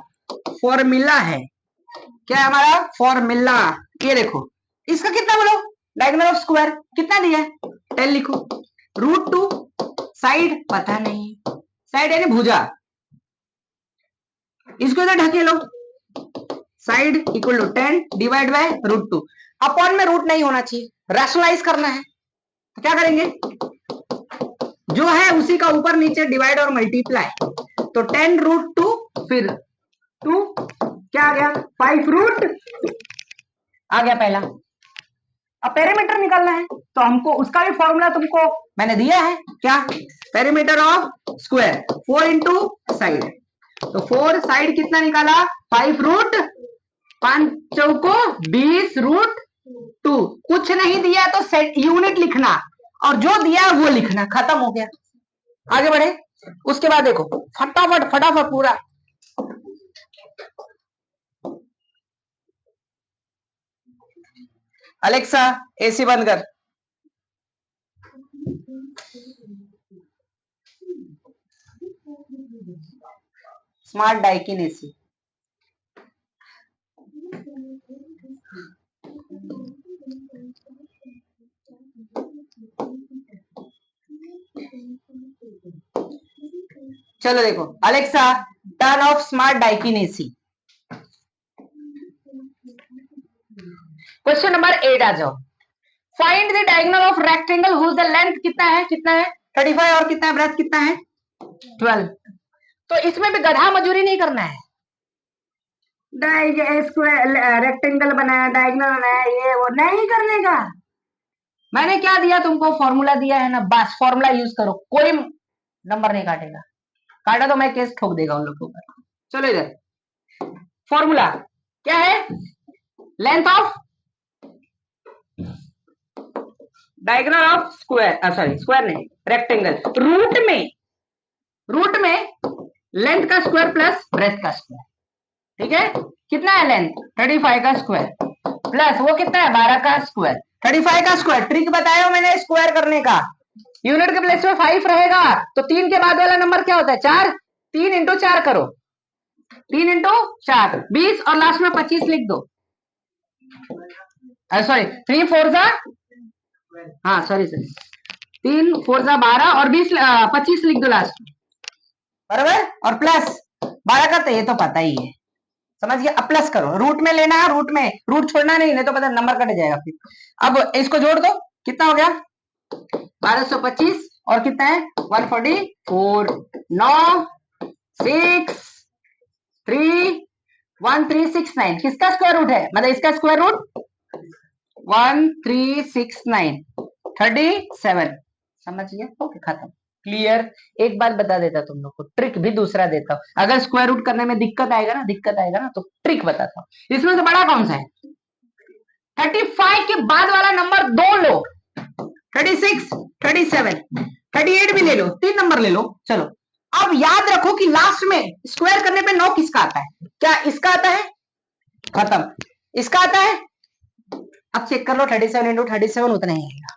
फॉर्मूला है। क्या है हमारा फॉर्मूला, ये देखो, इसका कितना बोलो, डायगोनल ऑफ स्क्वायर कितना दिया है 10 लिखो, √2 साइड पता नहीं, साइड यानी भुजा, इसको इधर ढके लो, side equal to 10 divide by √2। Upon में रूट नहीं होना चाहिए, रैशनलाइज करना है, तो क्या करेंगे, जो है उसी का ऊपर नीचे डिवाइड और मल्टीप्लाई, तो 10 √2 फिर 2 क्या आ गया 5 रूट आ गया पहला। अब पेरीमीटर निकालना है तो हमको उसका भी फॉर्मूला तुमको मैंने दिया है, क्या, perimeter of square 4 into side, तो 4 साइड कितना निकाला 5 रूट 5 चौको 20 √2, कुछ नहीं दिया तो यूनिट लिखना और जो दिया वो लिखना, खत्म हो गया। आगे बढ़े, उसके बाद देखो फटाफट फटाफट पूरा, अलेक्सा एसी बंद कर, स्मार्ट डाइकिन एसी। चलो देखो, Alexa turn off smart Daikin AC. Question number 8 आ जाओ। Find the diagonal of rectangle whose the length कितना है, कितना है 35 और कितना है ब्रेथ कितना है 12। तो इसमें भी गधा मजूरी नहीं करना है। स्क्वायर रेक्टेंगल बनाया, डायगोनल बनाया, ये वो नहीं करने का। मैंने क्या दिया तुमको, फॉर्मूला दिया है ना, बस फॉर्मूला यूज करो, कोई नंबर नहीं काटेगा, काटा तो मैं केस ठोक देगा उन लोग के ऊपर। चलो इधर फॉर्मूला क्या है, length of diagonal of square, sorry square नहीं रेक्टेंगल, रूट में लेंथ का स्क्वायर प्लस ब्रेथ का स्क्वायर, ठीक है। कितना है लेंथ 35 का स्क्वायर प्लस वो कितना है 12 का स्क्वायर, 35 का स्क्वायर। ट्रिक बताया मैंने स्क्वायर करने का, यूनिट के प्लेस में 5 रहेगा तो 3 के बाद वाला नंबर क्या होता है 4, 3 इंटू 4 करो, 3 इंटू 4 20 और लास्ट में 25 लिख दो, सॉरी 3 4 जा, हाँ सॉरी 3 4 जा 12 और 20 25 लिख दो लास्ट में, बराबर। और प्लस 12 का तो ये तो पता ही है, समझ गया। अब प्लस करो, रूट में लेना है, रूट में, रूट छोड़ना नहीं तो पता नंबर कट जाएगा फिर। अब इसको जोड़ दो, कितना हो गया 1225 और कितना है 144, 9 6 3 1369, किसका स्क्वायर रूट है, मतलब इसका स्क्वायर रूट 1369 37, समझ गया, ओके खत्म, क्लियर। एक बात बता देता तुम लोग को, ट्रिक भी दूसरा देता हूं, अगर स्क्वायर रूट करने में दिक्कत आएगा ना तो ट्रिक बताता हूं। इसमें से बड़ा कौन सा है 35 के बाद वाला नंबर 2 लो, 36 37 38 भी ले लो, 3 नंबर ले लो। चलो अब याद रखो कि लास्ट में स्क्वायर करने पे 9 किसका आता है, क्या इसका आता है, खत्म, इसका आता है। अब चेक कर लो 37 इंटू 37 उतना ही आएगा,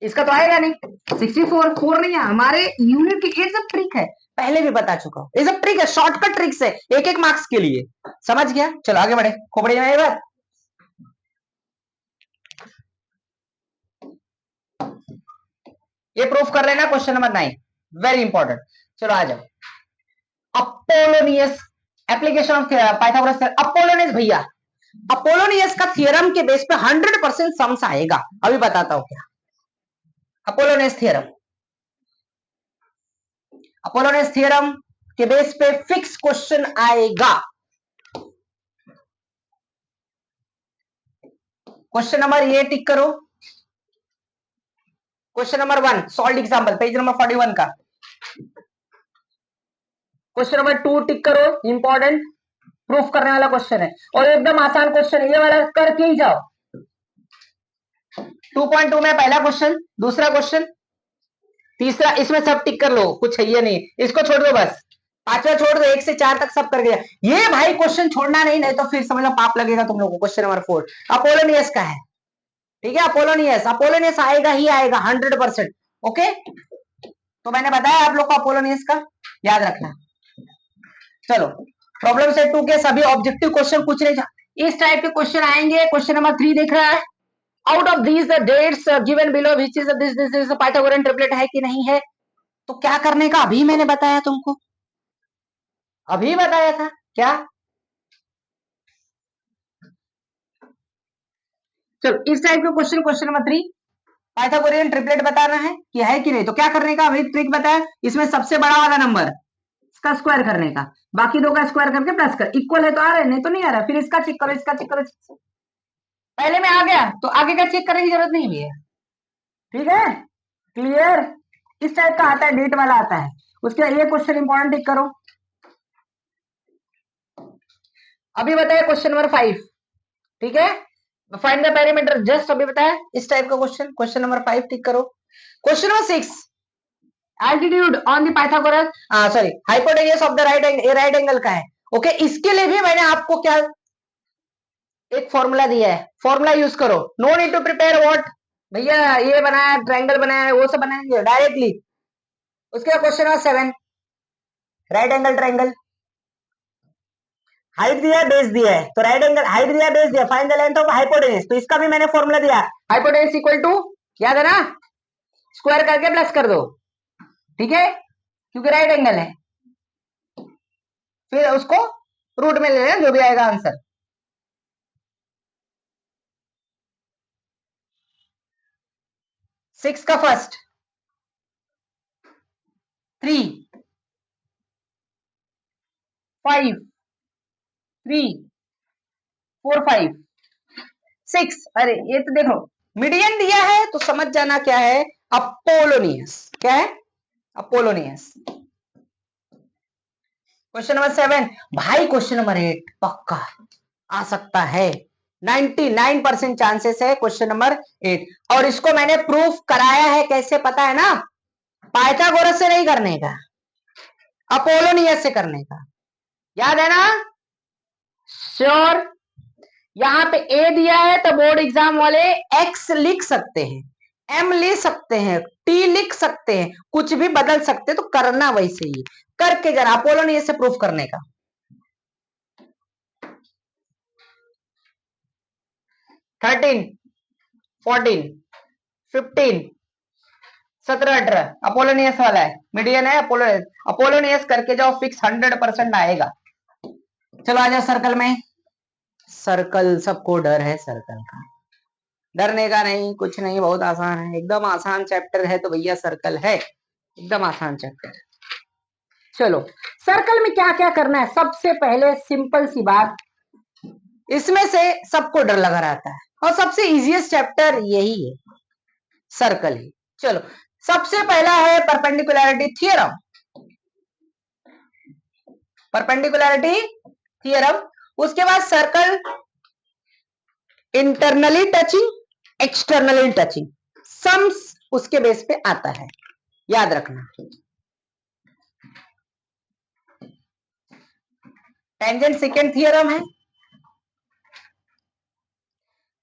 इसका तो आएगा नहीं, 64 4 नहीं है हमारे यूनिट की। ये सब ट्रिक है, पहले भी बता चुका हूं, ये सब ट्रिक है, शॉर्टकट ट्रिक्स है, एक एक मार्क्स के लिए, समझ गया। चलो आगे बढ़े, खोपड़ी में ये बात। ये प्रूफ कर लेना, क्वेश्चन नंबर 9 वेरी इंपॉर्टेंट। चलो आ जाओ, Apollonius application of Pythagoras, Apollonius भैया, अपोलोनियस का थ्योरम के बेस पे 100% सम्स आएगा, अभी बताता हूं क्या अपोलोनियस थ्योरम। अपोलोनियस थ्योरम के बेस पे फिक्स क्वेश्चन आएगा। क्वेश्चन नंबर ये टिक करो, question number 1 solve example, page number 41 का। क्वेश्चन नंबर 2 टिक करो, इंपॉर्टेंट प्रूफ करने वाला क्वेश्चन है और एकदम आसान क्वेश्चन है, ये वाला करके ही जाओ। 2.2 में पहला क्वेश्चन, दूसरा क्वेश्चन, तीसरा, इसमें सब टिक कर लो, कुछ है ये नहीं, इसको छोड़ दो बस, पांचवा छोड़ दो, 1 से 4 तक सब कर गया। ये भाई क्वेश्चन छोड़ना नहीं, नहीं तो फिर समझ लो पाप लगेगा तुम लोगों को। क्वेश्चन नंबर 4 अपोलोनियस का है, ठीक है, अपोलोनियस, अपोलोनियस आएगा ही आएगा 100%, ओके। तो मैंने बताया आप लोग को अपोलोनियस का याद रखना। चलो प्रॉब्लम सेट 2 के सभी ऑब्जेक्टिव क्वेश्चन कुछ नहीं, इस टाइप के क्वेश्चन आएंगे। क्वेश्चन नंबर 3 देख रहा है, out of these the dates given below which is this is Pythagorean triplet, है कि नहीं है। तो क्या करने का, अभी मैंने बताया तुमको, अभी बताया था क्या। चलो इस टाइप के question, question number 3 Pythagorean triplet बताना है कि है कि नहीं। तो क्या करने का, अभी ट्रिक बताया, इसमें सबसे बड़ा वाला नंबर इसका स्क्वायर करने का, बाकी दो का स्क्वायर करके प्लस कर, इक्वल है तो आ रहा है, नहीं तो नहीं आ रहा, फिर इसका चेक करो, इसका चेक करो, पहले में आ गया तो आगे का चेक करने की जरूरत नहीं है, ठीक है, क्लियर। इस टाइप का आता है, डेट वाला आता है। उसके बाद ये क्वेश्चन इंपॉर्टेंट टिक करो। अभी बताया क्वेश्चन नंबर 5, ठीक है, फाइंड द पेरीमीटर, जस्ट अभी बताया इस टाइप का क्वेश्चन, क्वेश्चन नंबर 5 टिक करो। Question number 6 altitude on the Pythagoras, sorry hypotenuse of the right angle का है, ओके। इसके लिए भी मैंने आपको क्या एक फॉर्मूला दिया है, फॉर्मूला यूज करो, no need to prepare what, भैया ये बनाया ट्रायंगल बनाया वो सब बनाएंगे डायरेक्टली। उसके बाद question number 7 right angle triangle, height दिया है बेस दिया है, तो राइट एंगल हाइट दिया बेस दिया, find the length of hypotenuse, तो इसका भी मैंने फॉर्मूला दिया, हाइपोटेन्यूज इक्वल टू, याद है ना, स्क्वायर करके प्लस कर दो, ठीक है, क्योंकि राइट एंगल है। फिर उसको रूट में ले लें, जो भी आएगा आंसर। सिक्स का फर्स्ट 3 5 3 4 5 6। अरे ये तो देखो मीडियन दिया है तो समझ जाना क्या है, अपोलोनियस। क्या है? अपोलोनियस। क्वेश्चन नंबर 7 भाई, क्वेश्चन नंबर 8 पक्का आ सकता है, 99% चांसेस है क्वेश्चन नंबर 8। और इसको मैंने प्रूफ कराया है, कैसे पता है ना? पाइथागोरस से नहीं करने का, अपोलोनियस से करने का, याद है ना? श्योर। यहां पे ए दिया है तो बोर्ड एग्जाम वाले एक्स लिख सकते हैं, एम लिख सकते हैं, टी लिख सकते हैं, कुछ भी बदल सकते हैं, तो करना वैसे ही करके जरा अपोलोनियस से प्रूफ करने का। 13 14 15 17 18 अपोलोनियस वाला है, मीडियन है अपोलोनियस। अपोलोनियस करके जाओ, फिक्स 100% आएगा। चलो आ जाओ सर्कल में। सर्कल सबको डर है सर्कल का, डरने का नहीं, कुछ नहीं, बहुत आसान है, एकदम आसान चैप्टर है तो भैया सर्कल है, एकदम आसान चैप्टर। चलो सर्कल में क्या क्या करना है, सबसे पहले सिंपल सी बात, इसमें से सबको डर लगा रहता है और सबसे इजीएस्ट चैप्टर यही है, सर्कल ही। चलो सबसे पहला है परपेंडिकुलरिटी थ्योरम। परपेंडिकुलरिटी थ्योरम, उसके बाद circle internally touching, externally touching, sums उसके बेस पे आता है, याद रखना। टेंजेंट सेकेंड थ्योरम है,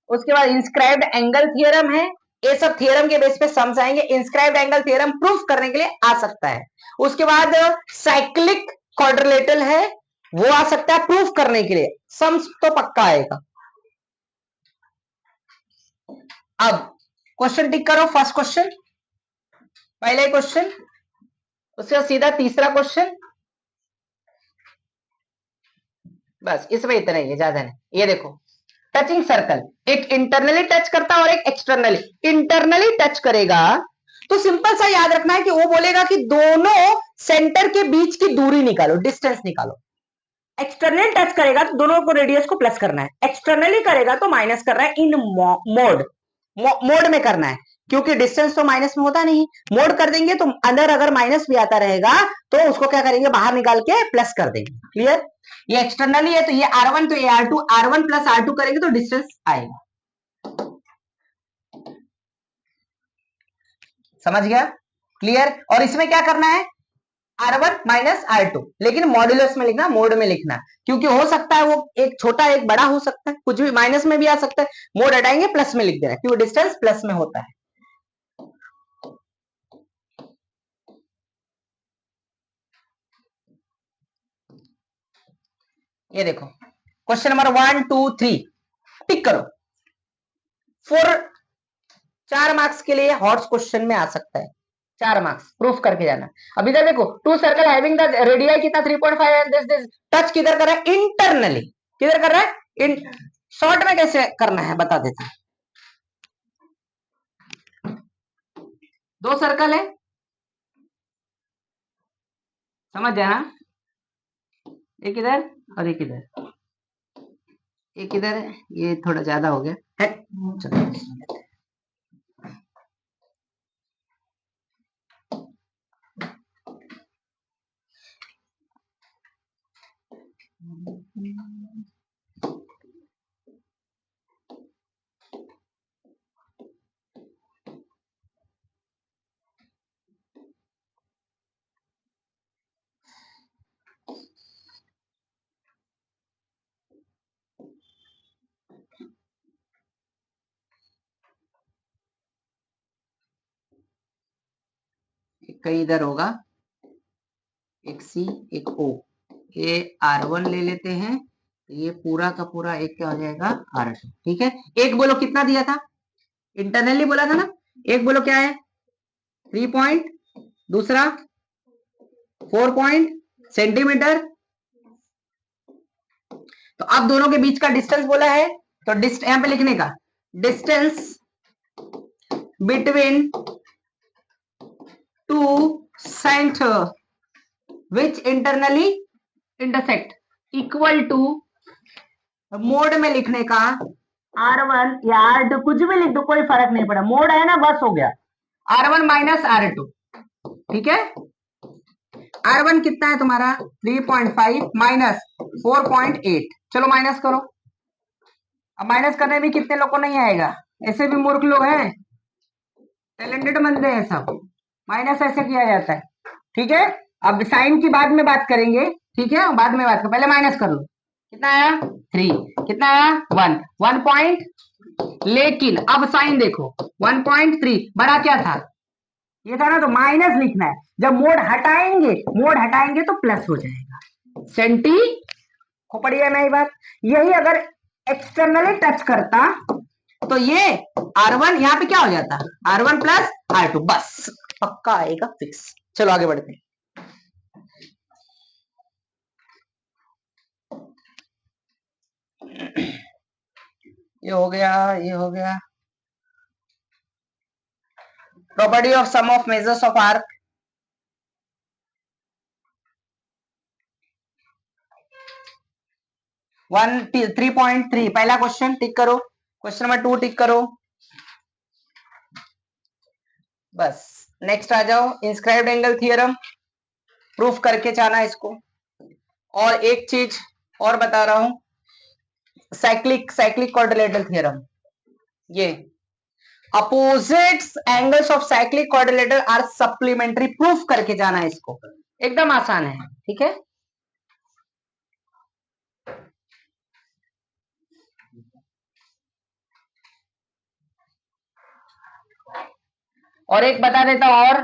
उसके बाद इंस्क्राइब्ड एंगल थ्योरम है। ये सब थ्योरम के बेस पे सम्स आएंगे। इंस्क्राइब्ड एंगल थ्योरम प्रूफ करने के लिए आ सकता है। उसके बाद साइक्लिक क्वाड्रिलेटरल है, वो आ सकता है प्रूफ करने के लिए, सम्स तो पक्का आएगा। अब क्वेश्चन टिक करो, फर्स्ट क्वेश्चन, पहले क्वेश्चन, उसके बाद सीधा तीसरा क्वेश्चन, बस इसमें इतना ही है, ज्यादा नहीं। ये देखो टचिंग सर्कल, एक इंटरनली टच करता है और एक एक्सटर्नली। इंटरनली टच करेगा तो सिंपल सा याद रखना है कि वो बोलेगा कि दोनों सेंटर के बीच की दूरी निकालो, डिस्टेंस निकालो। एक्सटर्नल टच करेगा तो दोनों को रेडियस को प्लस करना है, एक्सटर्नली करेगा तो माइनस करना है, इन मोड मोड में करना है, क्योंकि डिस्टेंस तो माइनस में होता नहीं। मोड कर देंगे तो अंदर अगर माइनस भी आता रहेगा तो उसको क्या करेंगे, बाहर निकाल के प्लस कर देंगे। क्लियर? ये एक्सटर्नली है तो ये R1 तो ये R2, R1 प्लस R2 करेंगे तो डिस्टेंस आएगा। समझ गया? क्लियर? और इसमें क्या करना है, R1 माइनस R2, लेकिन मॉड्यूलस में लिखना, मोड में लिखना, क्योंकि हो सकता है वो एक छोटा एक बड़ा हो सकता है, कुछ भी माइनस में भी आ सकता है। मोड हटाएंगे प्लस में लिख देना, क्योंकि डिस्टेंस प्लस में होता है। ये देखो क्वेश्चन नंबर 1 2 3 टिक करो। 4 मार्क्स के लिए हॉट्स क्वेश्चन में आ सकता है, 4 मार्क्स प्रूफ करके जाना। अब इधर देखो, two circle having the radius कितना 3.5 एंड दिस टच किधर कर रहा है, इंटरनली। किधर कर रहा है, इन शॉर्ट में कैसे करना है बता देते हैं। दो सर्कल है, समझ जाना, एक इधर और एक इधर, एक इधर है, ये थोड़ा ज्यादा हो गया है। चलो कहीं इधर होगा, एक सी एक ओ, ये R1 ले लेते हैं, ये पूरा का पूरा एक क्या हो जाएगा, R2। ठीक है, एक बोलो कितना दिया था, इंटरनली बोला था ना, एक बोलो क्या है 3 पॉइंट, दूसरा 4 पॉइंट सेंटीमीटर, तो अब दोनों के बीच का डिस्टेंस बोला है, तो यहां पे लिखने का distance between two centre which internally intersect equal to, mod में लिखने का R1 या R2 कुछ भी लिख दो, कोई फर्क नहीं पड़ा, मोड है ना, बस हो गया, R1 माइनस R2। ठीक है, R1 कितना है तुम्हारा 3.5 माइनस 4.8, चलो माइनस करो। अब माइनस करने में कितने लोग को नहीं आएगा, ऐसे भी मूर्ख लोग हैं, टैलेंटेड बंदे हैं सब, माइनस ऐसे किया जाता है। ठीक है, अब साइन की बाद में बात करेंगे, ठीक है, बाद में बात करो, पहले माइनस कर लो। कितना आया 3, कितना आया 1, 1 पॉइंट, लेकिन अब साइन देखो 1.3 बड़ा क्या था, ये था ना, तो माइनस लिखना है। जब मोड हटाएंगे तो प्लस हो जाएगा। सेंटी खोपड़ी है ना ये बात। यही अगर एक्सटर्नली टच करता तो ये R1 यहाँ पे क्या हो जाता, R1 प्लस R2, बस पक्का आएगा फिक्स। चलो आगे बढ़ते हैं। ये हो गया, ये हो गया। Property of sum of measures of arc, one 3.3 पहला क्वेश्चन टिक करो, क्वेश्चन नंबर 2 टिक करो, बस नेक्स्ट आ जाओ। इंस्क्राइब्ड एंगल थ्योरम प्रूफ करके जाना इसको। और एक चीज और बता रहा हूं, साइक्लिक क्वाड्रिलेटरल थ्योरम, ये opposites angles of cyclic quadrilateral are supplementary, proof करके जाना है इसको, एकदम आसान है। ठीक है, और एक बता देता हूं, और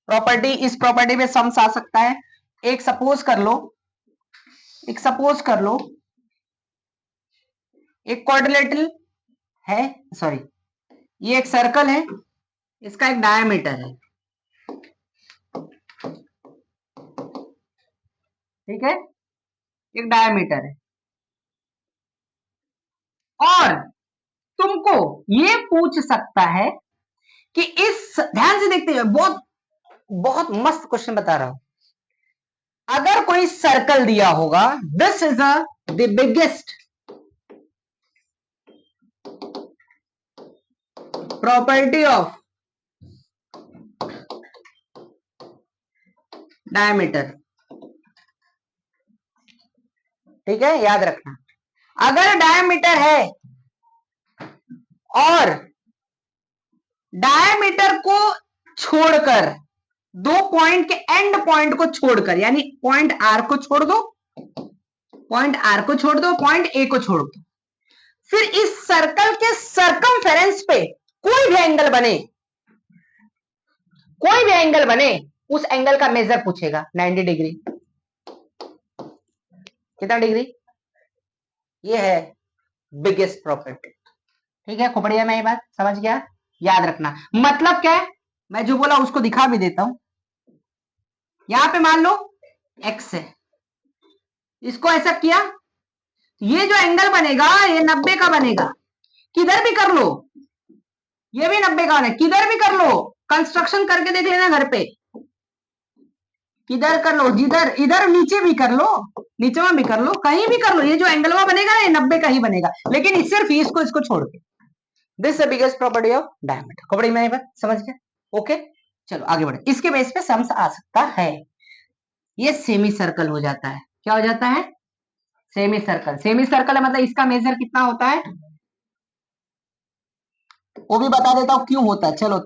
प्रॉपर्टी, इस प्रॉपर्टी में सम्स आ सकता है। एक सपोज कर लो, एक क्वाड्रिलेटरल है, सॉरी ये एक सर्कल है, इसका एक डायमीटर है, ठीक है, एक डायमीटर है, और तुमको ये पूछ सकता है कि इस, ध्यान से देखते हुए, बहुत बहुत मस्त क्वेश्चन बता रहा हूं। अगर कोई सर्कल दिया होगा, this is the biggest property of diameter, ठीक है, याद रखना। अगर डायमीटर है और डायमीटर को छोड़कर, दो पॉइंट के एंड पॉइंट को छोड़कर, यानी पॉइंट आर को छोड़ दो, पॉइंट ए को छोड़ दो, फिर इस सर्कल के सर्कमफेरेंस पे कोई भी एंगल बने, उस एंगल का मेजर पूछेगा 90 डिग्री। कितना डिग्री, ये है बिगेस्ट प्रॉपर्टी। ठीक है, खोपड़िया में ये बात समझ गया, याद रखना। मतलब क्या है, मैं जो बोला उसको दिखा भी देता हूं। यहां पे मान लो x है, इसको ऐसा किया, ये जो एंगल बनेगा ये 90 का बनेगा, किधर भी कर लो, ये भी 90 का बने, किधर भी कर लो, कंस्ट्रक्शन करके देख लेना घर पे, किधर कर लो, जिधर, इधर नीचे भी कर लो, नीचे में भी कर लो, कहीं भी कर लो, ये जो एंगल बनेगा ये 90 का ही बनेगा, लेकिन सिर्फ इसको छोड़ के। This the biggest property of diameter. खोपड़ी में बात समझ गया, ओके। चलो आगे बढ़े, इसके बेस पे सम्स आ सकता है। ये सेमी सर्कल हो जाता है, क्या हो जाता है, सेमी सर्कल है, मतलब इसका मेजर कितना होता है, वो भी बता देता हूं क्यों होता है, चलो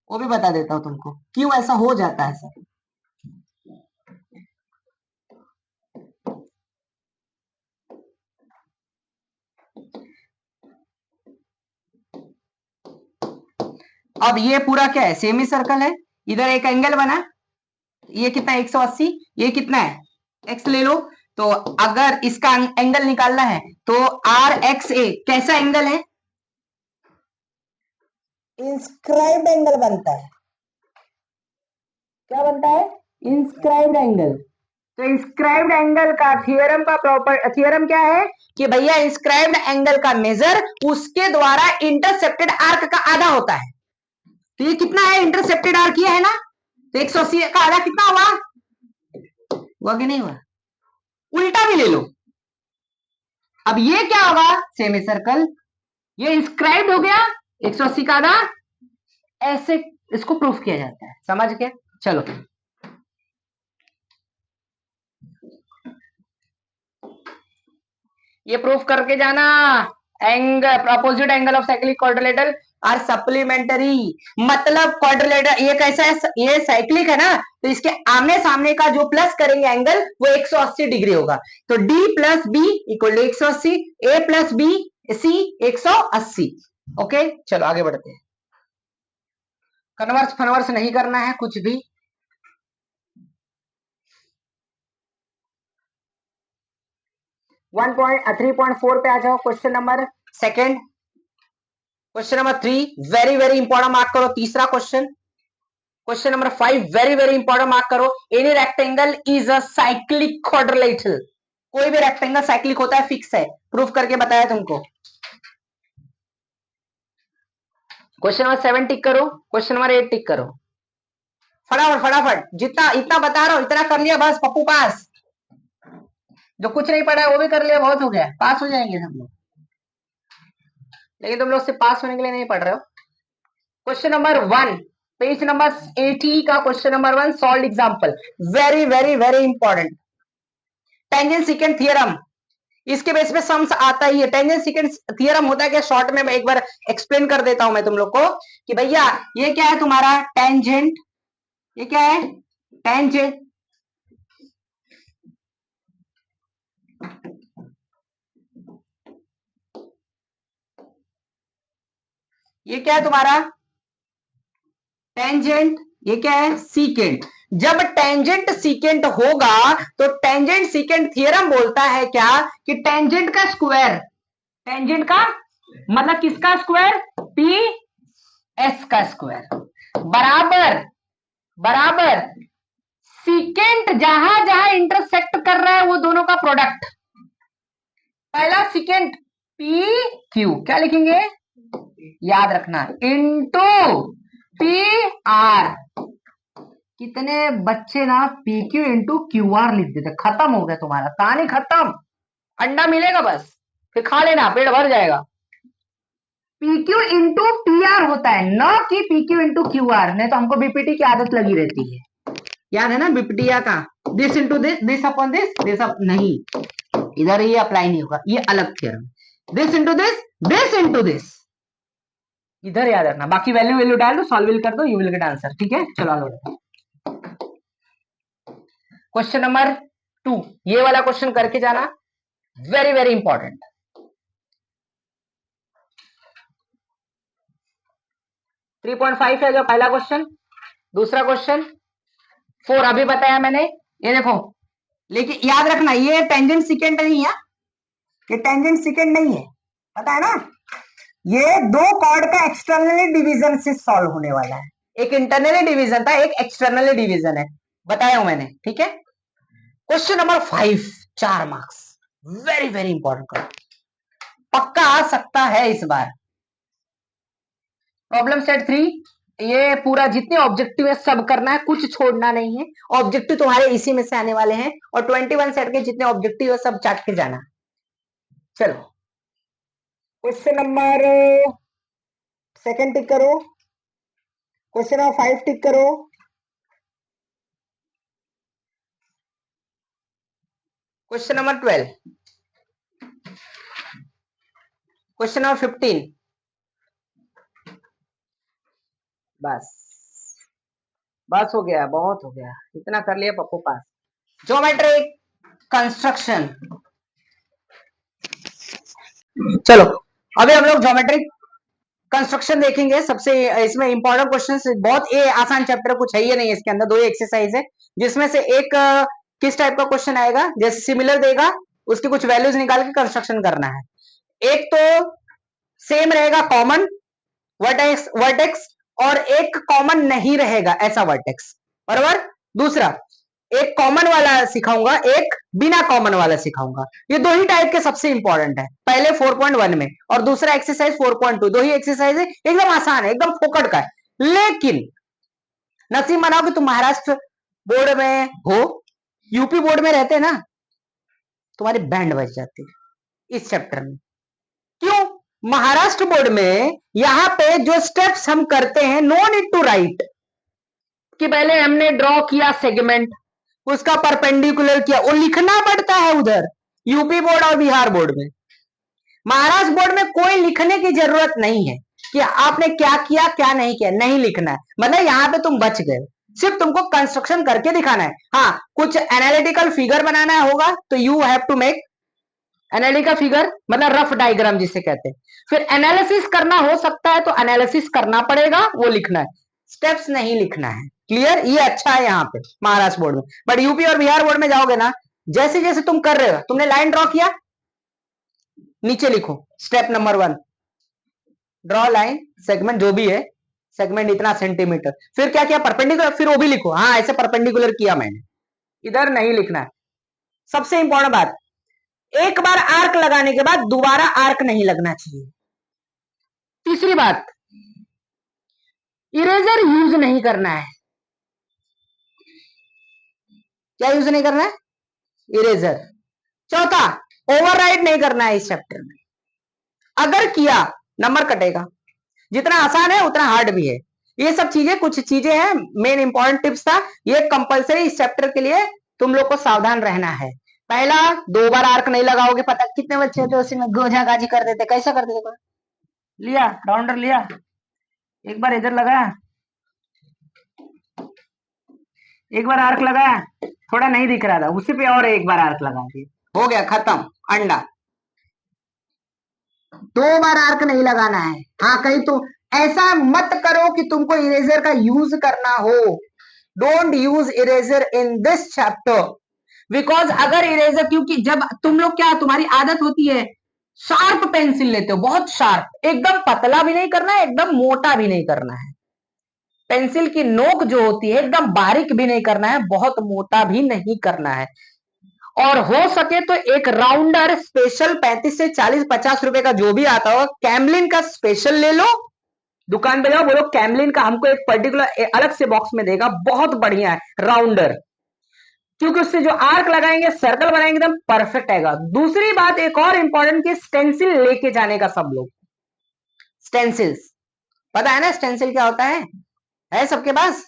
वो भी बता देता हूं तुमको क्यों ऐसा हो जाता है सर। अब ये पूरा क्या है, सेमी सर्कल है, इधर एक एंगल बना, ये कितना है 180, ये कितना है x ले लो, तो अगर इसका एंगल निकालना है तो RXA कैसा एंगल है, इंस्क्राइब्ड एंगल बनता है, क्या बनता है, इंस्क्राइब्ड एंगल। तो इंस्क्राइब्ड एंगल का थियरम का प्रॉपर थियरम क्या है कि भैया इंस्क्राइब्ड एंगल का मेजर उसके द्वारा इंटरसेप्टेड आर्क का आधा होता है। तो ये कितना है, इंटरसेप्टेड आर्क ये है ना, तो 180 का आधा कितना हुआ कि नहीं हुआ? उल्टा भी ले लो, अब ये क्या होगा, सेमी सर्कल, ये इंस्क्राइब्ड हो गया 180 का आधा, ऐसे इसको प्रूफ किया जाता है, समझ गए? चलो ये प्रूफ करके जाना, angle opposite angle of cyclic quadrilateral are supplementary, मतलब क्वाड्रिलेटरल ये कैसा है, ये साइक्लिक है ना, तो इसके आमने सामने का जो प्लस करेंगे एंगल वो 180 डिग्री होगा। तो d plus B equal to 180, a plus B C 180। Okay चलो आगे बढ़ते हैं, कन्वर्स फनवर्स नहीं करना है कुछ भी। 3.4 पे आ जाओ, question number second, question number 3 very very important, mark करो तीसरा question. Question number 5 very very important, mark करो, any rectangle is a cyclic quadrilateral, कोई भी रेक्टेंगल साइक्लिक होता है, फिक्स है, प्रूफ करके बताया तुमको। क्वेश्चन नंबर 7 टिक करो, क्वेश्चन नंबर 8 टिक करो, फटाफट फटाफट, जितना इतना बता रहा हूं इतना कर लिया बस, पप्पू पास। जो कुछ नहीं पढ़ा है वो भी कर लिया, बहुत हो गया, पास हो जाएंगे सब लोग, लेकिन तुम लोग से पास होने के लिए नहीं पढ़ रहे हो। क्वेश्चन नंबर 1 पेज नंबर 80 का question number 1 solve example, very very very important, tangent secant theorem, इसके बेस पे सम्स आता ही है। टेंजेंट सीकेंट थ्योरम होता है क्या, शॉर्ट में मैं एक बार एक्सप्लेन कर देता हूं मैं तुम लोग को कि भैया ये क्या है तुम्हारा टेंजेंट, ये क्या है टेंजेंट, ये क्या है तुम्हारा टेंजेंट, ये क्या है सीकेंट। जब टेंजेंट सीकेंट होगा तो टेंजेंट सीकेंट थ्योरम बोलता है क्या कि टेंजेंट का स्क्वायर, टेंजेंट का मतलब किसका स्क्वायर, पी एस का स्क्वायर बराबर बराबर सीकेंट जहां जहां इंटरसेक्ट कर रहा है वो दोनों का प्रोडक्ट, पहला सीकेंट पी क्यू क्या लिखेंगे, याद रखना, इनटू पी आर। कितने बच्चे ना P Q into Q R लिख देते, खत्म हो गया तुम्हारा कहानी खत्म, अंडा मिलेगा बस फिर खा लेना पेट भर जाएगा। पीक्यू इंटू पी आर होता है, न कि पीक्यू इंटू क्यू आर, नहीं तो हमको बीपीटी की आदत लगी रहती है, याद है ना बीपीटी का, this into this upon this up नहीं, इधर ये अप्लाई नहीं होगा, ये अलग theorem, this into this into this, इधर याद रखना, बाकी वैल्यू वैल्यू डाल दो, सॉल्व कर दो, यू विल गेट आंसर, ठीक है। चलो आगे क्वेश्चन नंबर 2, ये वाला क्वेश्चन करके जाना, वेरी वेरी इंपॉर्टेंट। 3.5 है जो पहला क्वेश्चन, दूसरा क्वेश्चन 4 अभी बताया मैंने, ये देखो, लेकिन याद रखना ये टेंजेंट सीकेंट नहीं है, ये टेंजेंट सीकेंट नहीं है, पता है ना, ये दो कॉर्ड का एक्सटर्नली डिवीजन से सॉल्व होने वाला है, एक इंटरनली डिवीजन था, एक एक्सटर्नली डिवीजन है, बताया हूं मैंने, ठीक है। Question number 5 4 marks, very very important, पक्का आ सकता है इस बार। प्रॉब्लम सेट 3, ये पूरा जितने ऑब्जेक्टिव है सब करना है, कुछ छोड़ना नहीं है, ऑब्जेक्टिव तुम्हारे इसी में से आने वाले हैं, और 21 सेट के जितने ऑब्जेक्टिव है सब चाट के जाना। चलो क्वेश्चन नंबर सेकंड टिक करो, क्वेश्चन नंबर 5 टिक करो, क्वेश्चन नंबर 12, क्वेश्चन नंबर 15, बस बस हो गया, बहुत हो गया, इतना कर लिया पप्पू पास। ज्योमेट्रिक कंस्ट्रक्शन, चलो अभी हम लोग ज्योमेट्रिक कंस्ट्रक्शन देखेंगे। सबसे इसमें इंपॉर्टेंट क्वेश्चन, बहुत ये आसान चैप्टर कुछ है ही नहीं, इसके अंदर दो ही एक्सरसाइज है, जिसमें से एक किस टाइप का क्वेश्चन आएगा, जैसे सिमिलर देगा उसकी कुछ वैल्यूज निकाल के कंस्ट्रक्शन करना है, एक तो सेम रहेगा कॉमन वर्टेक्स वर्टेक्स, और एक कॉमन नहीं रहेगा ऐसा वर्टेक्स, बराबर। दूसरा एक कॉमन वाला सिखाऊंगा, एक बिना कॉमन वाला सिखाऊंगा। ये दो ही टाइप के सबसे इंपॉर्टेंट है, पहले 4.1 में और दूसरा एक्सरसाइज 4.2। दो ही एक्सरसाइज है, एकदम आसान है, एकदम फोकट का है। लेकिन नसीब मनाओ कि तुम महाराष्ट्र बोर्ड में हो, यूपी बोर्ड में रहते ना, तुम्हारी बैंड बज जाती है इस चैप्टर में। क्यों? महाराष्ट्र बोर्ड में यहां पे जो स्टेप्स हम करते हैं, नो नीड टू राइट कि पहले हमने ड्रॉ किया सेगमेंट, उसका परपेंडिकुलर किया, वो लिखना पड़ता है उधर यूपी बोर्ड और बिहार बोर्ड में। महाराष्ट्र बोर्ड में कोई लिखने की जरूरत नहीं है कि आपने क्या किया क्या नहीं किया, नहीं लिखना है। मतलब यहां पे तुम बच गए, सिर्फ तुमको कंस्ट्रक्शन करके दिखाना है। हाँ, कुछ एनालिटिकल फिगर बनाना होगा तो you have to make analytical figure, मतलब रफ डायग्राम जिसे कहते हैं। फिर एनालिसिस करना हो सकता है तो एनालिसिस करना पड़ेगा, वो लिखना है, स्टेप्स नहीं लिखना है। क्लियर? ये अच्छा है यहाँ पे महाराष्ट्र बोर्ड में। बट यूपी और बिहार बोर्ड में जाओगे ना, जैसे जैसे तुम कर रहे हो, तुमने लाइन ड्रॉ किया, नीचे लिखो step number 1, draw line segment जो भी है, सेगमेंट इतना सेंटीमीटर। फिर क्या किया? परपेंडिकुलर, फिर वो भी लिखो, हाँ ऐसे परपेंडिकुलर किया मैंने, इधर नहीं लिखना है। सबसे इंपॉर्टेंट बात, एक बार आर्क लगाने के बाद दोबारा आर्क नहीं लगना चाहिए। तीसरी बात, इरेजर यूज नहीं करना है। क्या यूज नहीं करना है? इरेजर। चौथा, ओवरराइड नहीं करना है इस चैप्टर में। अगर किया नंबर कटेगा। जितना आसान है उतना हार्ड भी है। ये सब चीजें, कुछ चीजें हैं, मेन इंपॉर्टेंट टिप्स था ये, कंपलसरी इस चैप्टर के लिए तुम लोग को सावधान रहना है। पहला, 2 बार आर्क नहीं लगाओगे। पता कितने बच्चे थे उसी में गोझा गाजी कर देते, कैसा कर देते? लिया राउंडर, लिया एक बार इधर लगाया, एक बार आर्क लगाया, थोड़ा नहीं दिख रहा था, उसी पे और एक बार आर्क लगा दिया, हो गया खत्म अंडा। 2 बार आर्क नहीं लगाना है। हाँ, कहीं तो ऐसा मत करो कि तुमको इरेजर का यूज करना हो। Don't use eraser in this chapter, because अगर इरेजर, क्योंकि जब तुम लोग, क्या तुम्हारी आदत होती है शार्प पेंसिल लेते हो, बहुत शार्प, एकदम पतला भी नहीं करना है, एकदम मोटा भी नहीं करना है। पेंसिल की नोक जो होती है एकदम बारीक भी नहीं करना है, बहुत मोटा भी नहीं करना है। और हो सके तो एक राउंडर स्पेशल 35 से 40 50 रुपए का जो भी आता हो, कैमलिन का स्पेशल ले लो, दुकान पे जाओ, बोलो कैमलिन का हमको एक पर्टिकुलर अलग से बॉक्स में देगा, बहुत बढ़िया है राउंडर, क्योंकि उससे जो आर्क लगाएंगे, सर्कल बनाएंगे, एकदम परफेक्ट आएगा। दूसरी बात एक और इंपॉर्टेंट की, स्टेंसिल लेके जाने का सब लोग। स्टेंसिल्स पता है ना, स्टेंसिल क्या होता है सबके पास?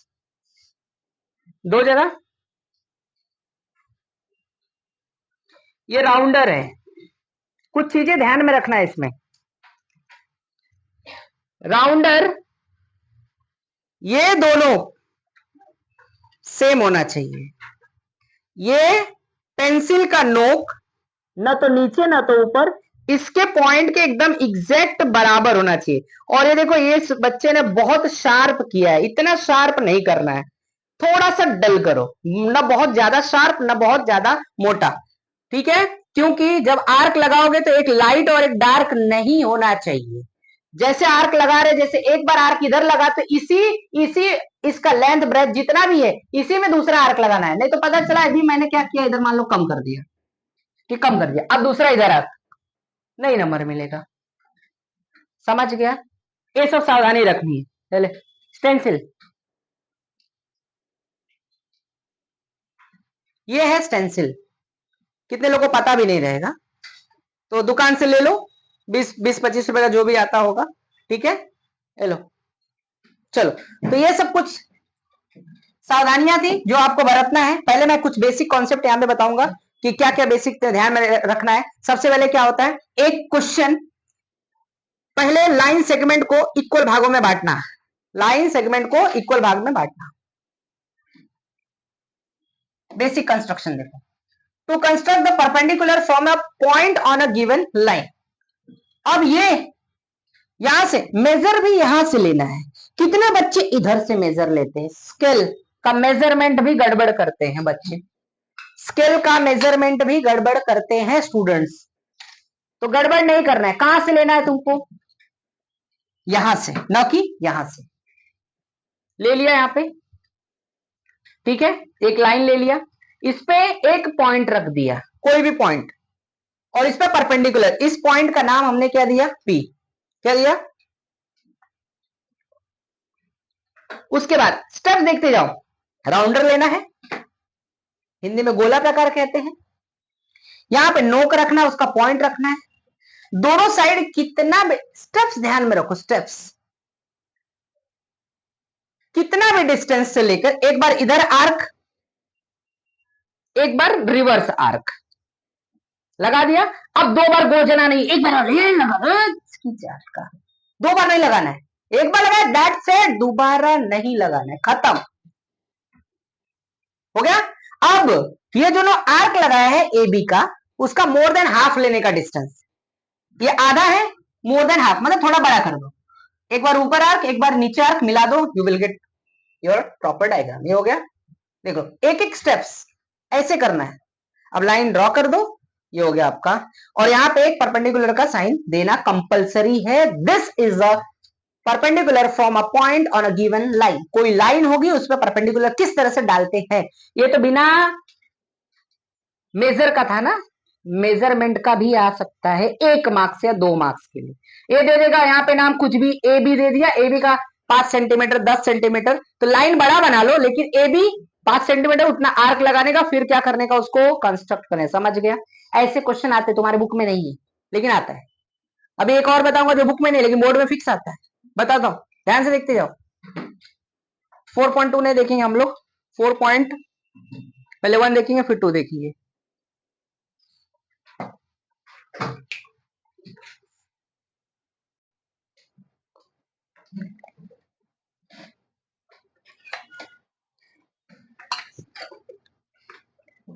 2 जगह ये राउंडर है। कुछ चीजें ध्यान में रखना है इसमें। राउंडर, ये दोनों सेम होना चाहिए। ये पेंसिल का नोक न तो नीचे न तो ऊपर, इसके पॉइंट के एकदम एग्जैक्ट बराबर होना चाहिए। और ये देखो, ये बच्चे ने बहुत शार्प किया है, इतना शार्प नहीं करना है, थोड़ा सा डल करो, ना बहुत ज्यादा शार्प ना बहुत ज्यादा मोटा, ठीक है? क्योंकि जब आर्क लगाओगे तो एक लाइट और एक डार्क नहीं होना चाहिए। जैसे आर्क लगा रहे, जैसे एक बार आर्क इधर लगा तो इसी इसी इसका लेंथ ब्रेथ जितना भी है, इसी में दूसरा आर्क लगाना है। नहीं तो पता चला अभी मैंने क्या किया, इधर मान लो कम कर दिया, कि कम कर दिया, अब दूसरा इधर आर्क, नहीं नंबर मिलेगा। समझ गया? ये सब सावधानी रखनी है। चले, स्टेंसिल, ये है स्टेंसिल। कितने लोगों को पता भी नहीं रहेगा, तो दुकान से ले लो, 20-25 रुपए का जो भी आता होगा, ठीक है? ले लो। चलो, तो ये सब कुछ सावधानियां थी जो आपको बरतना है। पहले मैं कुछ बेसिक कॉन्सेप्ट यहां पे बताऊंगा कि क्या क्या बेसिक ध्यान में रखना है। सबसे पहले क्या होता है, एक क्वेश्चन, पहले लाइन सेगमेंट को इक्वल भागों में बांटना, लाइन सेगमेंट को इक्वल भाग में बांटना। बेसिक कंस्ट्रक्शन देखो, to construct the perpendicular from a point on a given line. अब ये यहां से मेजर भी यहां से लेना है। कितने बच्चे इधर से मेजर लेते हैं? स्केल का मेजरमेंट भी गड़बड़ करते हैं बच्चे, स्केल का मेजरमेंट भी गड़बड़ करते हैं स्टूडेंट्स। तो गड़बड़ नहीं करना है। कहां से लेना है तुमको? यहां से, न कि यहां से। ले लिया यहां पे, ठीक है, एक लाइन ले लिया। इस पे एक पॉइंट रख दिया, कोई भी पॉइंट, और इस पे परपेंडिकुलर, इस पॉइंट का नाम हमने क्या दिया, P, क्या दिया। उसके बाद स्टेप देखते जाओ, राउंडर लेना है, हिंदी में गोला प्रकार कहते हैं, यहां पे नोक रखना है, उसका पॉइंट रखना है, दोनों साइड कितना भी स्टेप्स ध्यान में रखो, स्टेप्स कितना भी डिस्टेंस से लेकर एक बार इधर आर्क, एक बार रिवर्स आर्क लगा दिया। अब दो बार गोजना नहीं, एक बार ये लगा, का दो बार नहीं लगाना है, एक बार लगाया दैट से दोबारा नहीं लगाना है, खत्म हो गया। अब ये जो आर्क लगाया है ए बी का, उसका मोर देन हाफ लेने का डिस्टेंस, ये आधा है, मोर देन हाफ मतलब थोड़ा बड़ा कर दो, एक बार ऊपर आर्क एक बार नीचे आर्क मिला दो, you will get your proper diagram. ये हो गया, देखो एक एक स्टेप्स ऐसे करना है। अब लाइन ड्रॉ कर दो, ये हो गया आपका, और यहां पे एक परपेंडिकुलर का साइन देना कंपलसरी है। This is a perpendicular from a point on a given line, कोई लाइन होगी उस पर परपेंडिकुलर किस तरह से डालते हैं, ये तो बिना मेजर का था ना, मेजरमेंट का भी आ सकता है, 1 मार्क्स या 2 मार्क्स के लिए। ये दे देगा यहाँ पे नाम कुछ भी, ए बी दे दिया, ए बी का 5 सेंटीमीटर 10 सेंटीमीटर, तो लाइन बड़ा बना लो, लेकिन ए बी 5 सेंटीमीटर उतना आर्क लगाने का, फिर क्या करने का, उसको कंस्ट्रक्ट करने, समझ गया। ऐसे क्वेश्चन आते तुम्हारे बुक में नहीं है, लेकिन आता है। अभी एक और बताऊंगा जो बुक में नहीं लेकिन बोर्ड में फिक्स आता है, बताता हूँ, ध्यान से देखते जाओ। 4.2 नहीं देखेंगे हम लोग, 4 पॉइंट पहले 1 देखेंगे फिर 2 देखेंगे।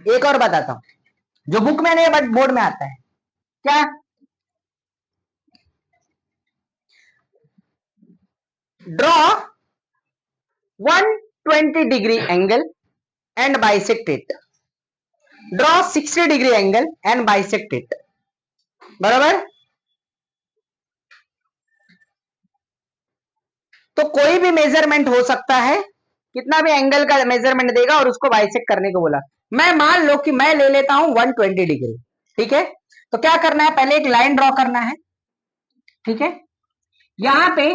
एक और बताता हूं जो बुक में नहीं है बट बोर्ड में आता है, क्या, draw 120 degree angle and bisect it, draw 60 degree angle and bisect it, बराबर। तो कोई भी मेजरमेंट हो सकता है, कितना भी एंगल का मेजरमेंट देगा और उसको बाइसेक्ट करने को बोला। मैं मान लो कि मैं ले लेता हूं 120 डिग्री, ठीक है, तो क्या करना है, पहले एक लाइन ड्रॉ करना है, ठीक है, यहां पे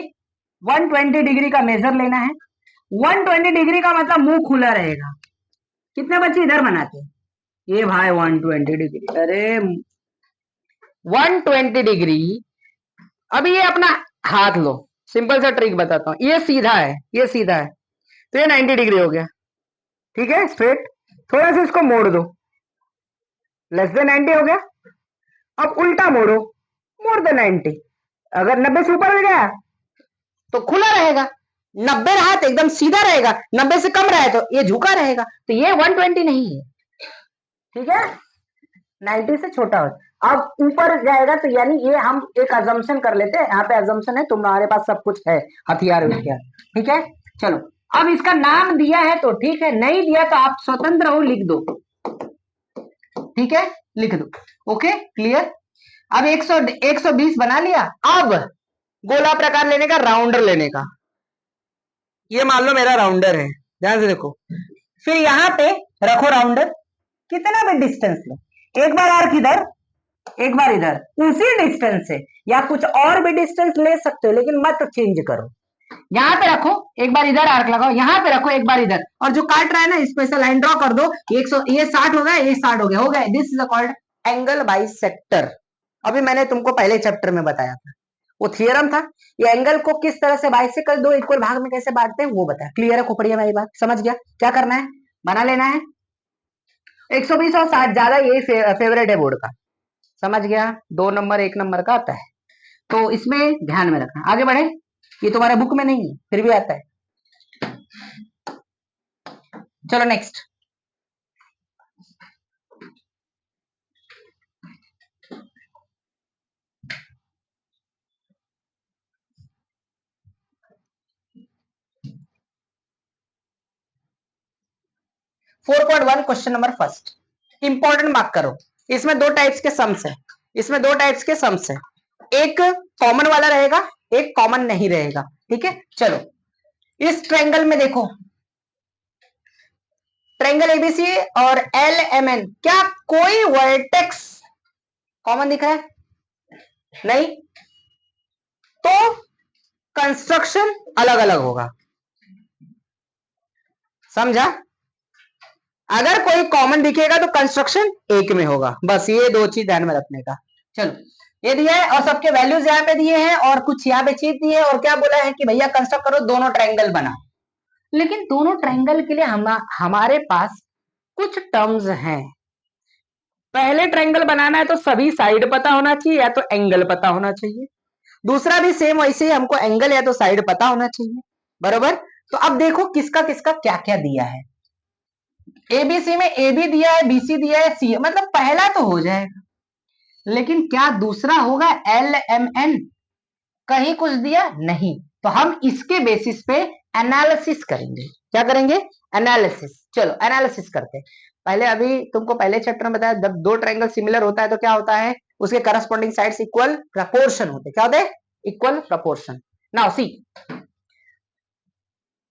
120 डिग्री का मेजर लेना है। 120 डिग्री का मतलब मुंह खुला रहेगा, कितने बच्चे इधर बनाते हैं, ये भाई 120 डिग्री, अरे 120 डिग्री। अभी ये अपना हाथ लो, सिंपल सा ट्रिक बताता हूं, ये सीधा है, ये सीधा है, तो ये 90 डिग्री हो गया, ठीक है, स्ट्रेट, थोड़ा सा इसको मोड़ दो, लेस देन 90 हो गया। अब उल्टा मोड़ो, मोर देन 90, अगर 90 से ऊपर हो गया तो खुला रहेगा, 90 रहा तो एकदम सीधा रहेगा, 90 से कम रहा है तो ये झुका रहेगा, तो ये 120 नहीं है, ठीक है, 90 से छोटा हो। अब ऊपर जाएगा तो यानी ये हम एक अजम्पशन कर लेते हैं, यहाँ पे अजम्पशन है, तुम्हारे पास सब कुछ है, हथियार विथियार, ठीक है। चलो अब इसका नाम दिया है तो ठीक है, नहीं दिया तो आप स्वतंत्र हो, लिख दो, ठीक है, लिख दो, ओके क्लियर। अब 120 बना लिया। अब गोला प्रकार लेने का, राउंडर लेने का, ये मान लो मेरा राउंडर है, ध्यान से देखो, फिर यहां पे रखो राउंडर, कितना भी डिस्टेंस लो, एक बार आर्क इधर एक बार इधर, उसी डिस्टेंस से, या कुछ और भी डिस्टेंस ले सकते हो लेकिन मत चेंज करो। यहां पे रखो, एक बार इधर आर्क लगाओ, यहां पे रखो एक बार इधर, और जो काट रहा है ना इस पे से लाइन ड्रॉ कर दो, 100, ये 60 हो गया, ये 60 हो गया, हो गया, this is called angle bisector. अभी मैंने तुमको पहले चैप्टर में बताया था, वो थियरम था, ये एंगल को किस तरह से बाइसेक्ट कर दो, इक्वल भाग में कैसे बांटते हैं वो बताया, क्लियर है खोपड़िया मेरी बात, समझ गया, क्या करना है, बना लेना है। 120 और 60 ज्यादा ये फेवरेट है बोर्ड का, समझ गया, 2 नंबर 1 नंबर का आता है, तो इसमें ध्यान में रखना। आगे बढ़े, ये तुम्हारे बुक में नहीं है फिर भी आता है, चलो next. Four point one question number first, important mark करो। इसमें दो टाइप्स के सम्स है, इसमें दो टाइप्स के सम्स है, एक कॉमन वाला रहेगा, एक कॉमन नहीं रहेगा, ठीक है। चलो इस ट्रायंगल में देखो, ट्रायंगल एबीसी और एल एम एन, क्या कोई वर्टेक्स कॉमन दिख रहा है? नहीं, तो कंस्ट्रक्शन अलग अलग होगा, समझा? अगर कोई कॉमन दिखेगा तो कंस्ट्रक्शन एक में होगा, बस ये दो चीज ध्यान में रखने का। चलो ये दिया है और सबके वैल्यूज यहाँ पे दिए हैं और कुछ यहाँ पे चीज दी है और क्या बोला है कि भैया कंस्ट्रक्ट करो दोनों ट्रायंगल बनाओ। लेकिन दोनों ट्रायंगल के लिए हमारे पास कुछ टर्म्स हैं। पहले ट्रायंगल बनाना है तो सभी साइड पता होना चाहिए या तो एंगल पता होना चाहिए, दूसरा भी सेम वैसे ही हमको एंगल या तो साइड पता होना चाहिए, बरोबर? तो अब देखो किसका किसका क्या क्या दिया है। एबीसी में ए बी दिया है, बीसी दिया है, सी, मतलब पहला तो हो जाएगा, लेकिन क्या दूसरा होगा? एल एम एन कहीं कुछ दिया नहीं, तो हम इसके बेसिस पे एनालिसिस करेंगे। क्या करेंगे? एनालिसिस। चलो एनालिसिस करते हैं। पहले अभी तुमको पहले चैप्टर में बताया जब दो ट्रायंगल सिमिलर होता है तो क्या होता है, उसके करस्पॉन्डिंग साइड्स इक्वल प्रपोर्शन होते हैं। क्या होते हैं? Equal proportion. Now see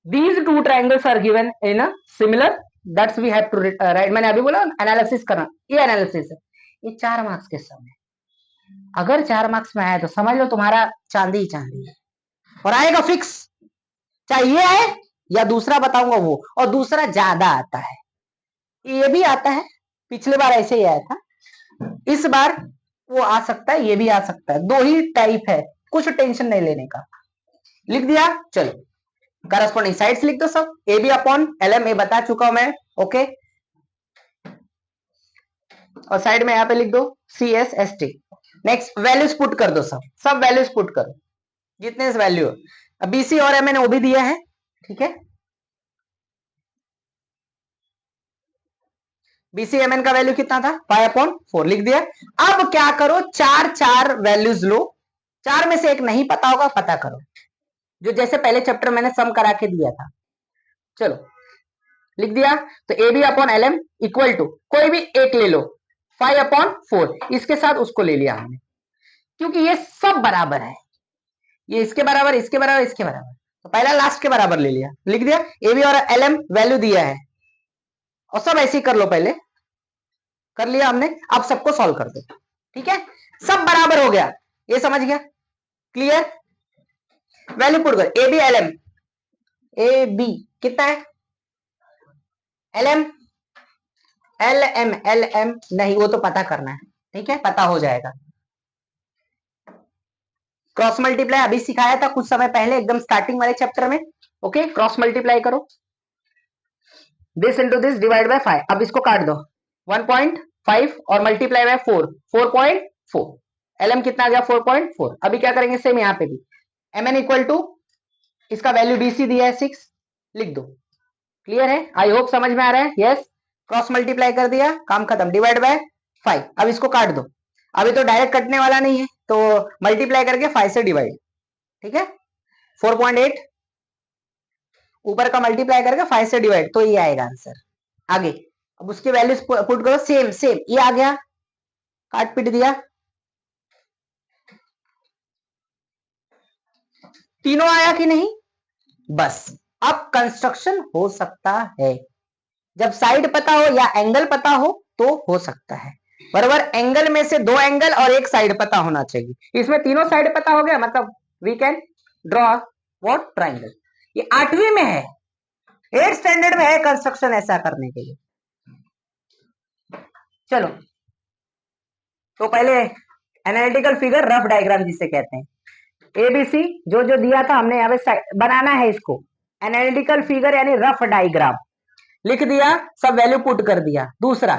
these two triangles are given in a similar, that's we have to write। मैंने अभी बोला एनालिसिस करना, ये एनालिसिस है। ये 4 मार्क्स के सम है, अगर 4 मार्क्स में आया तो समझ लो तुम्हारा चांदी ही चांदी है, और आएगा फिक्स, चाहे ये आए या दूसरा बताऊंगा वो, और दूसरा ज्यादा आता है, ये भी आता है, पिछले बार ऐसे ही आया था, इस बार वो आ सकता है, ये भी आ सकता है, दो ही टाइप है, कुछ टेंशन नहीं लेने का। लिख दिया? चलो करस्पॉन्डिंग साइड्स लिख दो सब, A B upon L M, A बता चुका हूं मैं, ओके। और साइड में यहां पे लिख दो C S S T. Next values put कर दो, सब वैल्यूज पुट करो जितने वैल्यू। अब बीसी और एम एन वो भी दिया है, ठीक है। बीसी एम एन का वैल्यू कितना था? 5/4 लिख दिया। अब क्या करो, चार चार वैल्यूज लो, चार में से एक नहीं पता होगा, पता करो, जो जैसे पहले चैप्टर मैंने सम करा के दिया था। चलो लिख दिया, तो A B upon L M equal to कोई भी एक ले लो, 5/4, इसके साथ उसको ले लिया हमने, क्योंकि ये सब बराबर है, ये इसके बराबर, इसके बराबर, इसके बराबर, तो पहला लास्ट के बराबर ले लिया, लिख दिया। ए बी और एल एम वैल्यू दिया है, और सब ऐसे ही कर लो, पहले कर लिया हमने, अब सबको सॉल्व कर दो, ठीक है। सब बराबर हो गया, ये समझ गया? क्लियर? वैल्यू पुट कर, A B L M, A B कितना है, L M, L M, L M नहीं, वो तो पता करना है, ठीक है, पता हो जाएगा। क्रॉस मल्टीप्लाई अभी सिखाया था कुछ समय पहले, एकदम स्टार्टिंग वाले चैप्टर में, ओके। क्रॉस मल्टीप्लाई करो, this into this divide by 5, अब इसको काट दो, 1.5 और मल्टीप्लाई बाय 4, 4.4, एल एम कितना आ गया? 4.4। अभी क्या करेंगे, सेम यहाँ पे भी, एम एन इक्वल टू, इसका वैल्यू बीसी दिया है 6, लिख दो। क्लियर है? आई होप समझ में आ रहा है, यस। क्रॉस मल्टीप्लाई कर दिया, काम खत्म, डिवाइड बाय 5, अब इसको काट दो, अभी तो डायरेक्ट कटने वाला नहीं है, तो मल्टीप्लाई करके 5 से डिवाइड, ठीक है। 4.8 ऊपर का मल्टीप्लाई करके 5 से डिवाइड, तो ये आएगा आंसर। आगे अब उसके वैल्यूज पुट करो, सेम सेम, ये आ गया, काट पीट दिया, तीनों आया कि नहीं? बस अब कंस्ट्रक्शन हो सकता है, जब साइड पता हो या एंगल पता हो तो हो सकता है, बराबर। एंगल में से दो एंगल और एक साइड पता होना चाहिए, इसमें तीनों साइड पता हो गया, मतलब we can draw what, triangle. ये 8वीं में है, 8th स्टैंडर्ड में है कंस्ट्रक्शन ऐसा करने के लिए। चलो तो पहले एनालिटिकल फिगर, रफ डायग्राम जिसे कहते हैं, एबीसी जो जो दिया था हमने यहाँ पे बनाना है इसको, एनालिटिकल फिगर यानी रफ डायग्राम लिख दिया, सब वैल्यू पुट कर दिया। दूसरा,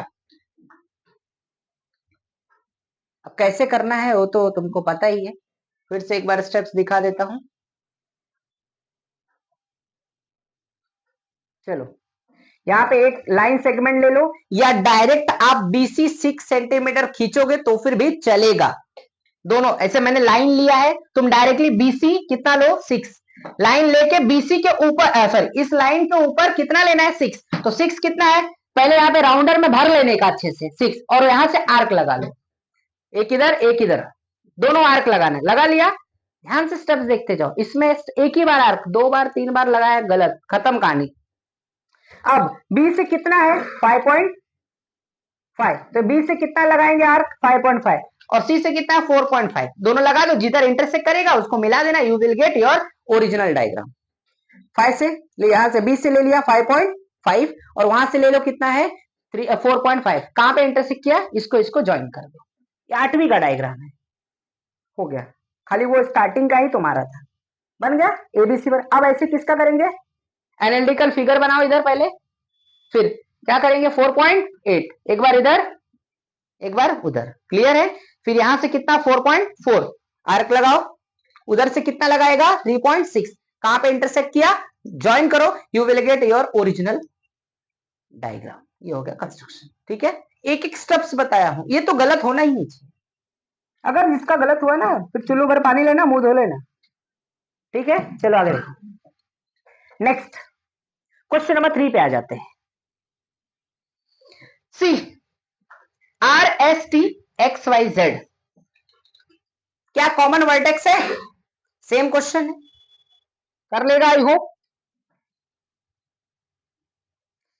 अब कैसे करना है वो तो तुमको पता ही है, फिर से एक बार स्टेप्स दिखा देता हूं। चलो यहाँ पे एक लाइन सेगमेंट ले लो, या डायरेक्ट आप बीसी 6 सेंटीमीटर खींचोगे तो फिर भी चलेगा, दोनों ऐसे। मैंने लाइन लिया है, तुम डायरेक्टली बीसी कितना लो, 6, लाइन लेके बीसी के ऊपर, सॉरी इस लाइन के ऊपर कितना लेना है, 6, तो 6 कितना है, पहले यहाँ पे राउंडर में भर लेने का अच्छे से 6, और यहां से आर्क लगा लो, एक इधर एक इधर, दोनों आर्क लगाना, लगा लिया। ध्यान से स्टेप्स देखते जाओ, इसमें एक ही बार आर्क, 2 बार 3 बार लगाया गलत, खत्म कहानी। अब बी से कितना है 5.5, तो बी से कितना लगाएंगे आर्क 5.5, और सी से कितना है 4.5, दोनों लगा दो, जिधर इंटरसेक्ट करेगा उसको मिला देना, you will get your original diagram. 5 से ले, यहां से 20 से ले लिया 5.5, और वहां से ले लो कितना है 4.5, कहां पे इंटरसेक्ट किया, इसको इसको ज्वाइन कर दो, ये 8वीं का डायग्राम है, हो गया, खाली वो स्टार्टिंग का ही तुम्हारा था, बन गया एबीसी पर। अब ऐसे किसका करेंगे, एनालिटिकल फिगर बनाओ इधर पहले, फिर क्या करेंगे 4.8, एक बार इधर एक बार उधर, क्लियर है। फिर यहां से कितना 4.4 आर्क लगाओ, उधर से कितना लगाएगा 3.6, कहां पे इंटरसेक्ट किया, ज्वाइन करो, you will get your original diagram. ये हो गया कंस्ट्रक्शन, ठीक है। एक एक स्टेप्स बताया हूं, ये तो गलत होना ही नहीं चाहिए, अगर जिसका गलत हुआ ना फिर चुल्लू भर पानी लेना, मुंह धो लेना, ठीक है। चलो आगे देखो, नेक्स्ट क्वेश्चन नंबर 3 पे आ जाते हैं। C R S T X Y Z क्या कॉमन वर्टेक्स है, सेम क्वेश्चन है, कर लेगा आई होप।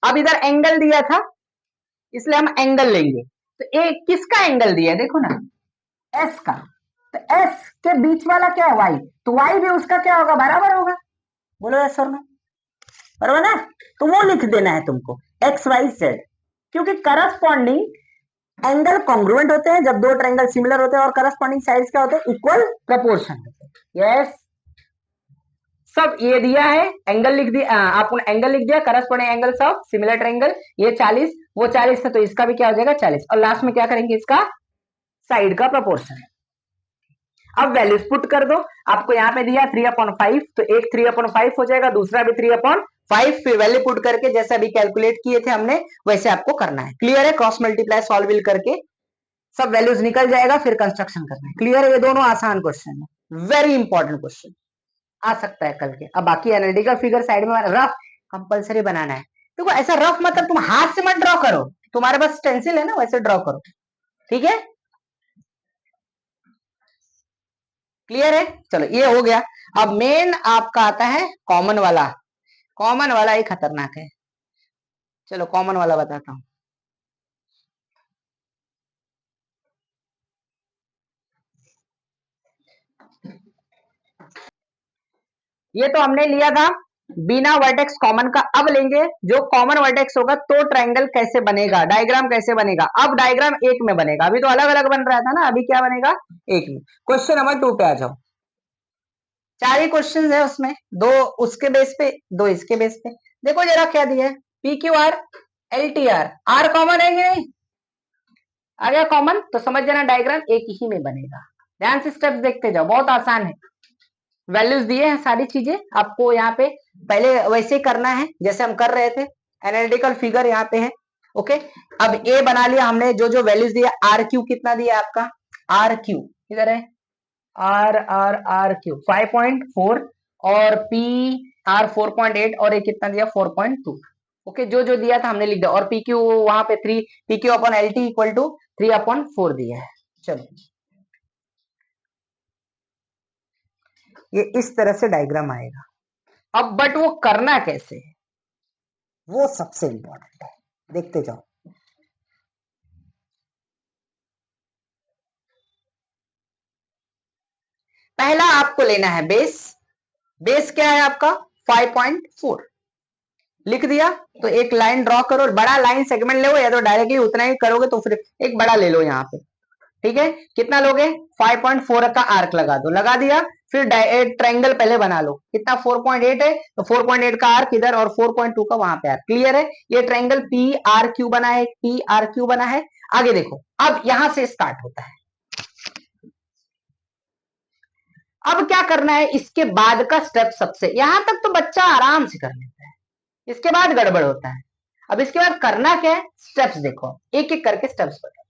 अब इधर एंगल दिया था इसलिए हम एंगल लेंगे, तो ए किसका एंगल दिया है देखो ना, एस का, तो एस के बीच वाला क्या है वाई, तो वाई भी उसका क्या होगा बराबर होगा, बोलो यस और नो, बराबर ना, तो वो लिख देना है तुमको एक्स वाई जेड, क्योंकि करस्पॉन्डिंग एंगल कॉन्ग्रुएंट होते हैं जब दो ट्रायंगल सिमिलर होते हैं, और करस्पॉन्डिंग साइड्स क्या होते हैं, इक्वल प्रपोर्शन होते हैं, यस। सब ये दिया है, एंगल लिख दिया, आपने एंगल लिख दिया, corresponding angles of similar triangle, ये 40, वो 40 है, तो इसका भी क्या हो जाएगा 40, और लास्ट में क्या करेंगे इसका साइड का प्रपोर्शन। अब वैल्यूज पुट कर दो, आपको यहाँ पे दिया 3/5, तो एक 3/5 हो जाएगा, दूसरा भी 3/5, फिर वैल्यू पुट करके जैसे अभी कैलकुलेट किए थे हमने वैसे आपको करना है, क्लियर है। क्रॉस मल्टीप्लाई सॉल्व करके सब वैल्यूज निकल जाएगा, फिर कंस्ट्रक्शन करना है, क्लियर है। ये दोनों आसान क्वेश्चन है, वेरी इंपॉर्टेंट क्वेश्चन आ सकता है कल के। अब बाकी एनालिटिकल फिगर साइड में रफ कंपलसरी बनाना है, देखो ऐसा रफ मतलब तुम हाथ से मत ड्रॉ करो, तुम्हारे पास स्टेंसिल है ना वैसे ड्रॉ करो, ठीक है, क्लियर है। चलो ये हो गया, अब मेन आपका आता है कॉमन वाला, कॉमन वाला ही खतरनाक है, चलो कॉमन वाला बताता हूं। ये तो हमने लिया था बिना वर्टेक्स कॉमन का, अब लेंगे जो कॉमन वर्टेक्स होगा तो ट्रायंगल कैसे बनेगा, डायग्राम कैसे बनेगा। अब डायग्राम एक में बनेगा, अभी तो अलग अलग बन रहा था ना, अभी क्या बनेगा एक में। क्वेश्चन नंबर 2 पे आ जाओ, 4 ही क्वेश्चन है उसमें, 2 उसके बेस पे 2 इसके बेस पे। देखो जरा क्या दिया है, P Q R L T R, R common है कि नहीं, आ गया कॉमन, तो समझ जाना डायग्राम एक ही में बनेगा। ध्यान से स्टेप्स देखते जाओ, बहुत आसान है, वैल्यूज दिए हैं सारी चीजें आपको यहाँ पे, पहले वैसे करना है जैसे हम कर रहे थे, एनालिटिकल फिगर यहाँ पे है, ओके। अब ए बना लिया हमने, जो जो वैल्यूज दिया, आर क्यू कितना दिया आपका, आर क्यू किधर है, आर आर आर क्यू 5.4, और पी आर 4.8, और ये कितना दिया 4.2, ओके। जो जो दिया था हमने लिख दिया, और पी क्यू वहां पे 3, P Q upon L T equal to 3/4 दिया है। चलो ये इस तरह से डायग्राम आएगा। अब बट वो करना कैसे है वो सबसे इंपॉर्टेंट है, देखते जाओ। पहला आपको लेना है बेस, बेस क्या है आपका 5.4, लिख दिया, तो एक लाइन ड्रॉ करो, बड़ा लाइन सेगमेंट ले, या तो डायरेक्टली उतना ही करोगे तो फिर एक बड़ा ले लो यहाँ पे, ठीक है। कितना लोगे 5.4 का आर्क लगा दो, लगा दिया, फिर ट्रायंगल पहले बना लो, कितना 4.8 है, तो 4.8 का आर्क इधर और 4.2 का वहां पे आर्क, क्लियर है। ये ट्रायंगल पी आर क्यू बना है, पी आर क्यू बना है। आगे देखो, अब यहां से स्टार्ट होता है, अब क्या करना है, इसके बाद का स्टेप सबसे, यहां तक तो बच्चा आराम से कर लेता है, इसके बाद गड़बड़ होता है। अब इसके बाद करना क्या है, स्टेप्स देखो, एक एक करके स्टेप्स बता।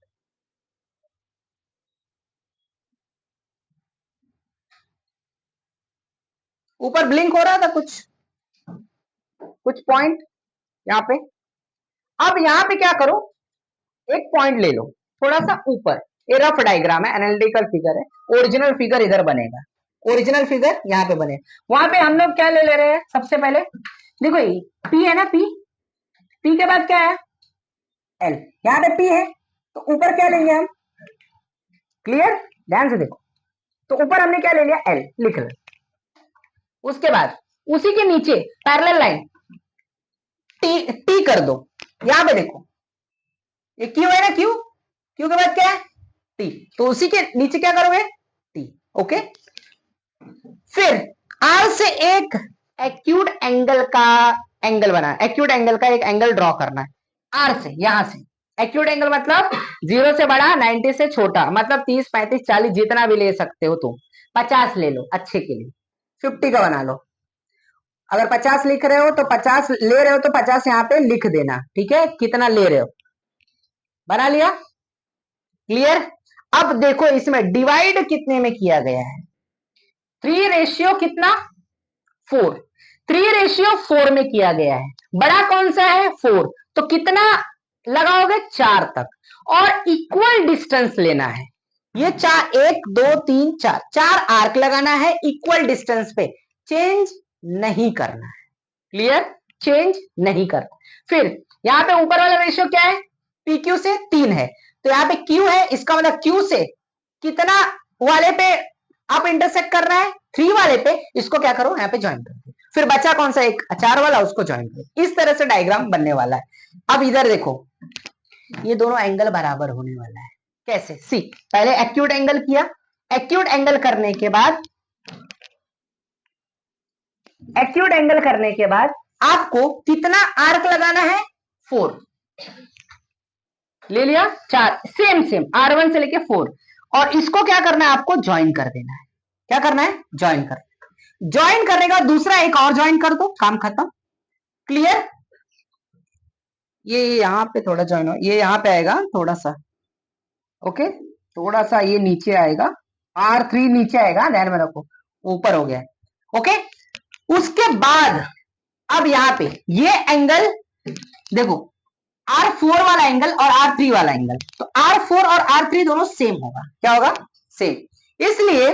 ऊपर ब्लिंक हो रहा था कुछ कुछ पॉइंट यहाँ पे, अब यहाँ पे क्या करो, एक पॉइंट ले लो थोड़ा सा ऊपर, ये रफ डायग्राम है, एनालिटिकल फिगर है, ओरिजिनल फिगर इधर बनेगा, ओरिजिनल फिगर यहाँ पे बने, वहां पे हम लोग क्या ले ले रहे हैं सबसे पहले, देखो ये पी है ना, पी P के बाद क्या है, L। यहाँ पे P है तो ऊपर क्या लेंगे हम, क्लियर, ध्यान से देखो, तो ऊपर हमने क्या ले लिया, L लिख लो। उसके बाद उसी के नीचे पैरेलल लाइन टी कर दो। यहां पे देखो ये क्यू है ना, क्यू, क्यू के बाद क्या है, टी, तो उसी के नीचे क्या करोगे, टी। ओके, फिर आर से एक एक्यूट एंगल का एंगल बना, एक्यूट एंगल का एक एंगल ड्रॉ करना है आर से, यहां से एक्यूट एंगल मतलब 0 से बड़ा 90 से छोटा, मतलब 30 35 40 जितना भी ले सकते हो तुम, 50 ले लो अच्छे के लिए, 50 का बना लो। अगर 50 लिख रहे हो तो 50 ले रहे हो तो 50 यहाँ पे लिख देना, ठीक है, कितना ले रहे हो, बना लिया, क्लियर। अब देखो इसमें डिवाइड कितने में किया गया है, 3 रेशियो कितना, 4, 3 रेशियो 4 में किया गया है। बड़ा कौन सा है, 4, तो कितना लगाओगे, 4 तक, और इक्वल डिस्टेंस लेना है। ये 4, 1 2 3 4, 4 आर्क लगाना है इक्वल डिस्टेंस पे, चेंज नहीं करना है, क्लियर, चेंज नहीं करना। फिर यहाँ पे ऊपर वाला रेशियो क्या है, पी क्यू से 3 है, तो यहाँ पे क्यू है, इसका मतलब क्यू से कितना वाले पे आप इंटरसेक्ट कर रहा है, 3 वाले पे, इसको क्या करो यहाँ पे ज्वाइन कर दो। फिर बचा कौन सा, एक 4 वाला, उसको ज्वाइन करो। इस तरह से डायग्राम बनने वाला है। अब इधर देखो, ये दोनों एंगल बराबर होने वाला है, कैसे, सी, पहले एक्यूट एंगल किया, एक्यूट एंगल करने के बाद, एक्यूट एंगल करने के बाद आपको कितना आर्क लगाना है, 4 ले लिया, 4 सेम सेम R1 से लेके 4, और इसको क्या करना है, आपको ज्वाइन कर देना है। क्या करना है, ज्वाइन कर, ज्वाइन करने का दूसरा एक और ज्वाइन कर दो, काम खत्म, क्लियर। ये यहां पे थोड़ा ज्वाइन हो, ये यहां पे आएगा थोड़ा सा, ओके, थोड़ा सा ये नीचे आएगा, R3 नीचे आएगा, ध्यान में रखो, ऊपर हो गया, ओके। उसके बाद अब यहां पे ये एंगल देखो, R4 वाला एंगल और R3 वाला एंगल, तो R4 और R3 दोनों सेम होगा, क्या होगा, सेम, इसलिए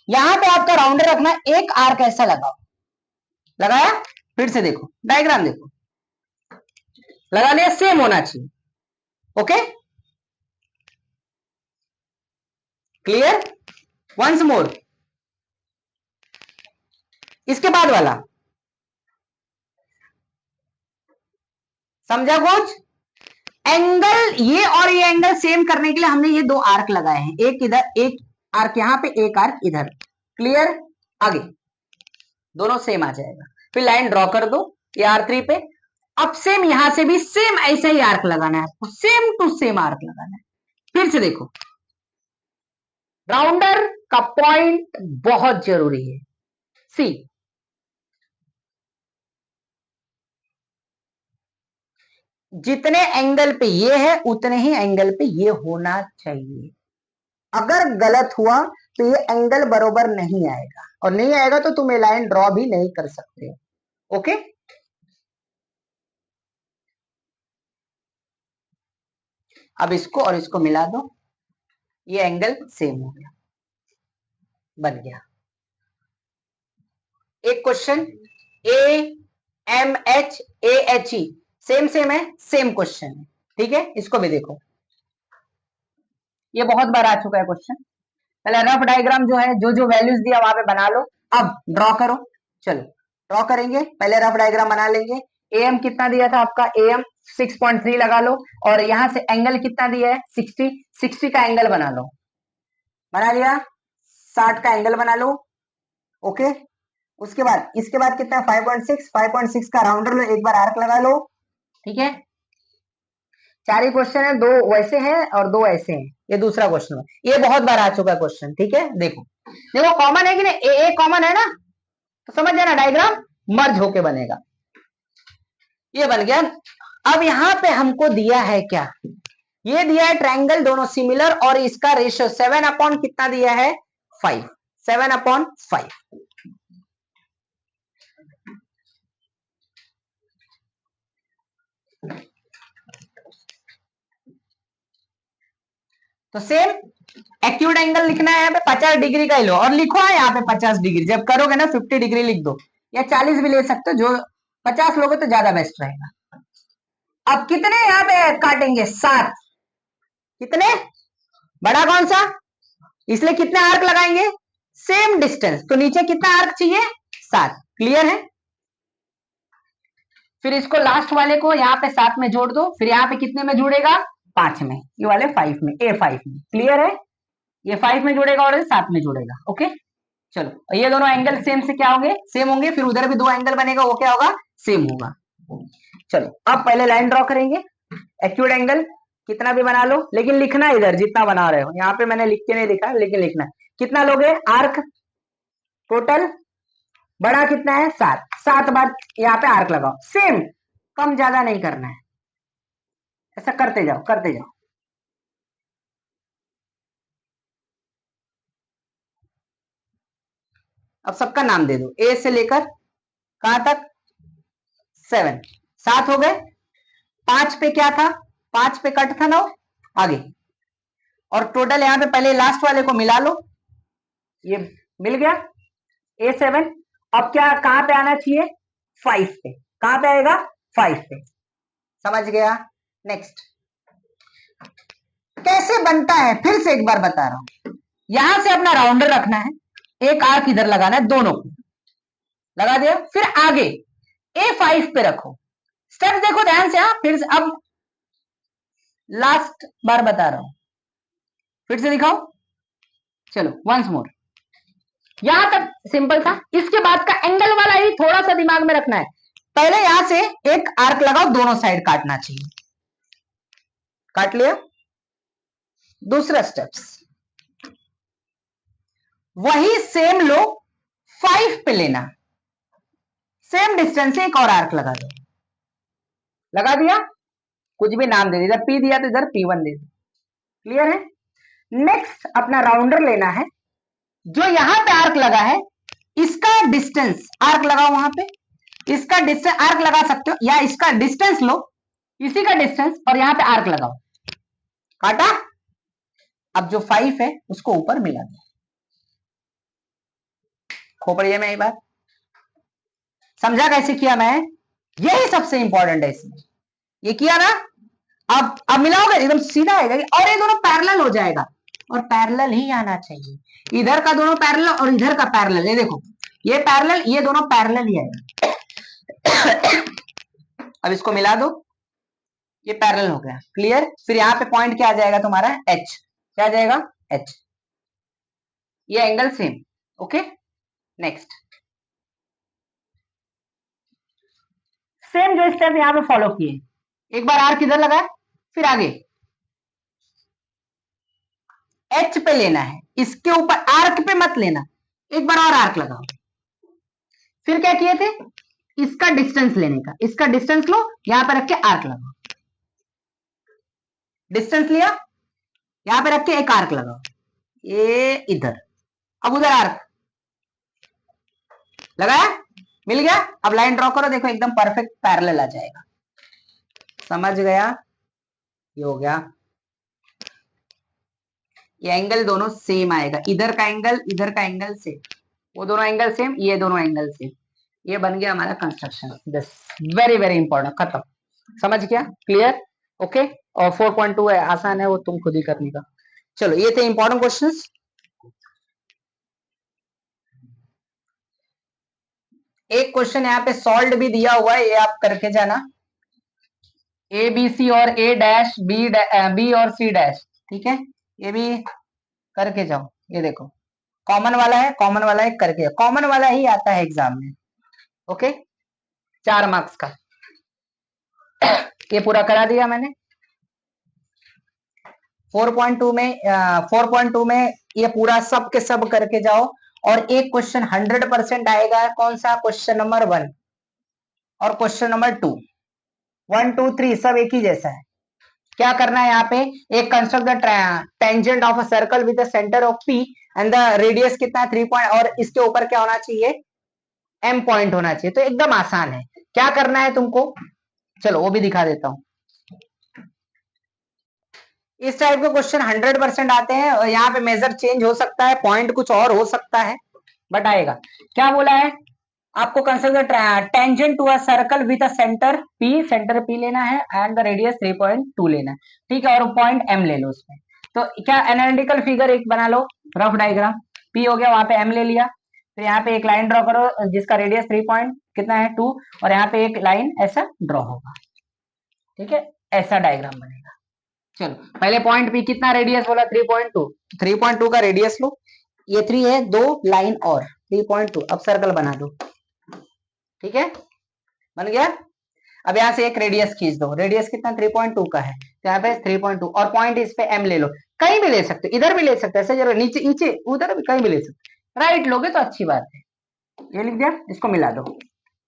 यहां पे आपका राउंडर रखना, एक आर्क ऐसा लगाओ, लगाया, फिर से देखो डायग्राम देखो, लगा लिया, सेम होना चाहिए, ओके, क्लियर, वंस मोर। इसके बाद वाला समझा कुछ, एंगल ये और ये एंगल सेम करने के लिए हमने ये 2 आर्क लगाए हैं, एक इधर, एक आर्क यहां पे, एक आर्क इधर, क्लियर, आगे दोनों सेम आ जाएगा। फिर लाइन ड्रॉ कर दो ये R3 पे, अब सेम यहां से भी सेम ऐसा ही आर्क लगाना है आपको, सेम टू सेम आर्क लगाना है। फिर से देखो, राउंडर का पॉइंट बहुत जरूरी है, सी, जितने एंगल पे ये है उतने ही एंगल पे ये होना चाहिए, अगर गलत हुआ तो ये एंगल बरोबर नहीं आएगा, और नहीं आएगा तो तुम ये लाइन ड्रॉ भी नहीं कर सकते हो, ओके। अब इसको और इसको मिला दो, ये एंगल सेम हो गया, बन गया। एक question, A M H A H E same same है, सेम क्वेश्चन है, ठीक है, इसको भी देखो, ये बहुत बार आ चुका है क्वेश्चन। पहले रफ डायग्राम जो है, जो जो वैल्यूज दिया वहां पे बना लो, अब ड्रॉ करो, चलो ड्रॉ करेंगे, पहले रफ डायग्राम बना लेंगे। एम कितना दिया था आपका, एम 6.3 लगा लो, और यहां से एंगल कितना दिया है, 60, 60 का एंगल बना लो, बना लिया, 60 का एंगल बना लो, ओके। उसके बाद इसके बाद कितना, 5.6, 5.6 का राउंडर लो, एक बार आर्क लगा लो, ठीक है। 4 ही क्वेश्चन है, 2 वैसे हैं और 2 ऐसे हैं, ये दूसरा क्वेश्चन है, ये बहुत बार आ चुका है क्वेश्चन, ठीक है। देखो देखो कॉमन है कि नहीं, ए कॉमन है ना, तो समझ जाना डायग्राम मर्ज होके बनेगा, ये बन गया। अब यहां पे हमको दिया है क्या, ये दिया है ट्रायंगल दोनों सिमिलर, और इसका रेशियो 7 अपॉन कितना दिया है, 5, 7/5। तो सेम एक्यूट एंगल लिखना है, यहाँ पे 50 डिग्री का ही लो, और लिखो है यहाँ पे 50 डिग्री, जब करोगे ना 50 डिग्री लिख दो, या 40 भी ले सकते हो, जो 50 लोगे तो ज्यादा बेस्ट रहेगा, अब कितने यहां पे काटेंगे? 7। कितने? बड़ा कौन सा? इसलिए कितने आर्क लगाएंगे? सेम डिस्टेंस, तो नीचे कितना आर्क चाहिए? 7। क्लियर है? फिर इसको लास्ट वाले को यहाँ पे 7 में जोड़ दो, फिर यहाँ पे कितने में जुड़ेगा? 5 में, ये वाले 5 में, A5 में। क्लियर है? ये 5 में जुड़ेगा और 7 में जुड़ेगा। ओके, चलो ये दोनों एंगल सेम से क्या होंगे? सेम होंगे। फिर उधर भी 2 एंगल बनेगा, वो क्या होगा? सेम होगा। चलो अब पहले लाइन ड्रॉ करेंगे। एक्यूट एंगल कितना भी बना लो, लेकिन लिखना इधर जितना बना रहे हो। यहाँ पे मैंने लिख के नहीं लिखा, लेकिन लिखना। कितना लोगे आर्क टोटल? बड़ा कितना है? 7। 7 बार यहाँ पे आर्क लगाओ। सेम, कम ज्यादा नहीं करना है, ऐसा करते जाओ करते जाओ। अब सबका नाम दे दो, ए से लेकर कहां तक? 7। 7 हो गए। 5 पे क्या था? 5 पे कट था 9। आगे और टोटल यहां पे पहले लास्ट वाले को मिला लो, ये मिल गया A7। अब क्या कहां पे आना चाहिए? 5 पे। कहां पे आएगा? 5 पे। समझ गया? नेक्स्ट कैसे बनता है फिर से एक बार बता रहा हूं। यहां से अपना राउंडर रखना है, एक आर्क इधर लगाना है, दोनों को लगा दिया। फिर आगे A5 पे रखो। स्टेप देखो ध्यान से। फिर से अब लास्ट बार बता रहा हूं, फिर से दिखाओ। चलो वंस मोर। यहां तक सिंपल था। इसके बाद का एंगल वाला ही थोड़ा सा दिमाग में रखना है। पहले यहां से एक आर्क लगाओ, दोनों साइड काटना चाहिए। काट लिया। दूसरा स्टेप्स वही सेम लो, 5 पे लेना। सेम डिस्टेंस से एक और आर्क लगा दो। लगा दिया, कुछ भी नाम दे दिया। इधर P दिया तो इधर P1 दे दो। क्लियर है? नेक्स्ट अपना राउंडर लेना है। जो यहां पे आर्क लगा है इसका डिस्टेंस आर्क लगाओ वहां पे। इसका डिस्टेंस आर्क लगा सकते हो, या इसका डिस्टेंस लो, इसी का डिस्टेंस, और यहां पे आर्क लगाओ। काटा। अब जो 5 है उसको ऊपर मिला दो। खोपड़िए में ये बात समझा कैसे किया मैं? यही सबसे इंपॉर्टेंट है इसमें। ये किया ना? अब मिलाओगे एकदम सीधा आएगा, और ये दोनों पैरेलल हो जाएगा। और पैरेलल ही आना चाहिए, इधर का दोनों पैरेलल और इधर का पैरेलल। ये देखो, ये पैरेलल, ये दोनों पैरेलल ही आएगा। अब इसको मिला दो, ये पैरेलल हो गया। क्लियर? फिर यहाँ पे पॉइंट क्या आ जाएगा तुम्हारा? H। क्या आ जाएगा? H। ये angle same. Okay, next same जो स्टेप यहाँ पे फॉलो किए। एक बार आर्क इधर लगाए, फिर आगे H पे लेना है, इसके ऊपर आर्क पे मत लेना। एक बार और आर्क लगाओ। फिर क्या किए थे? इसका डिस्टेंस लेने का। इसका डिस्टेंस लो, यहां पे रख के आर्क लगाओ। डिस्टेंस लिया, यहां पे रख के एक आर्क लगाओ, ये इधर। अब उधर आर्क लगाया, मिल गया। अब लाइन ड्रॉ करो, देखो एकदम परफेक्ट पैरेलल आ जाएगा। समझ गया? ये हो गया। ये एंगल दोनों सेम आएगा, इधर का एंगल इधर का एंगल सेम, वो दोनों एंगल सेम, ये दोनों एंगल सेम। ये बन गया हमारा construction. This very very important. खत्म। समझ गया? क्लियर? ओके। और 4.2 है, आसान है, वो तुम खुद ही करने का। चलो ये थे इंपॉर्टेंट क्वेश्चंस। एक क्वेश्चन यहाँ पे सॉल्व भी दिया हुआ है, ये आप करके जाना। ए बी सी और ए डैश बी और सी डैश, ठीक है? ये भी करके जाओ। ये देखो कॉमन वाला है, कॉमन वाला है, करके कॉमन वाला ही आता है एग्जाम में। ओके, 4 मार्क्स का। ये पूरा करा दिया मैंने। 4.2 में 4.2 में ये पूरा सब के सब करके जाओ। और एक क्वेश्चन 100% आएगा, कौन सा? क्वेश्चन नंबर 1 और क्वेश्चन नंबर 2। 1 2 3 सब एक ही जैसा है। क्या करना है यहाँ पे? एक construct the tangent of a circle with the centre of P and the radius कितना है? 3 पॉइंट, और इसके ऊपर क्या होना चाहिए? M पॉइंट होना चाहिए। तो एकदम आसान है। क्या करना है तुमको? चलो वो भी दिखा देता हूं। इस टाइप के क्वेश्चन 100% आते हैं, और यहाँ पे मेजर चेंज हो सकता है, पॉइंट कुछ और हो सकता है, बट आएगा। क्या बोला है? आपको consider tangent to a circle with a centre P लेना है एंड द रेडियस 3.2 लेना है, ठीक है, और पॉइंट एम ले लो उसमें। तो क्या एनालिटिकल फिगर एक बना लो, रफ डायग्राम, पी हो गया, वहां पे एम ले लिया, फिर यहाँ पे एक लाइन ड्रॉ करो जिसका रेडियस 3 पॉइंट कितना है 2, और यहाँ पे एक लाइन ऐसा ड्रॉ होगा, ठीक है, ऐसा डायग्राम बनेगा। चलो पहले पॉइंट पी कितना रेडियस बोला 3.2, 3.2 का रेडियस लो, ये 3 है, दो लाइन और 3.2, अब सर्कल बना दो, ठीक है, बन गया। अब यहाँ से एक रेडियस खींच दो, रेडियस कितना 3.2 का है, तो यहाँ पे 3.2 और पॉइंट इस पे एम ले लो, कहीं भी ले सकते हो, इधर भी ले सकते हो, ऐसे जरूर नीचे नीचे उधर भी कहीं भी ले सकते हो, राइट लोगे तो अच्छी बात है। ये लिख दिया, इसको मिला दो,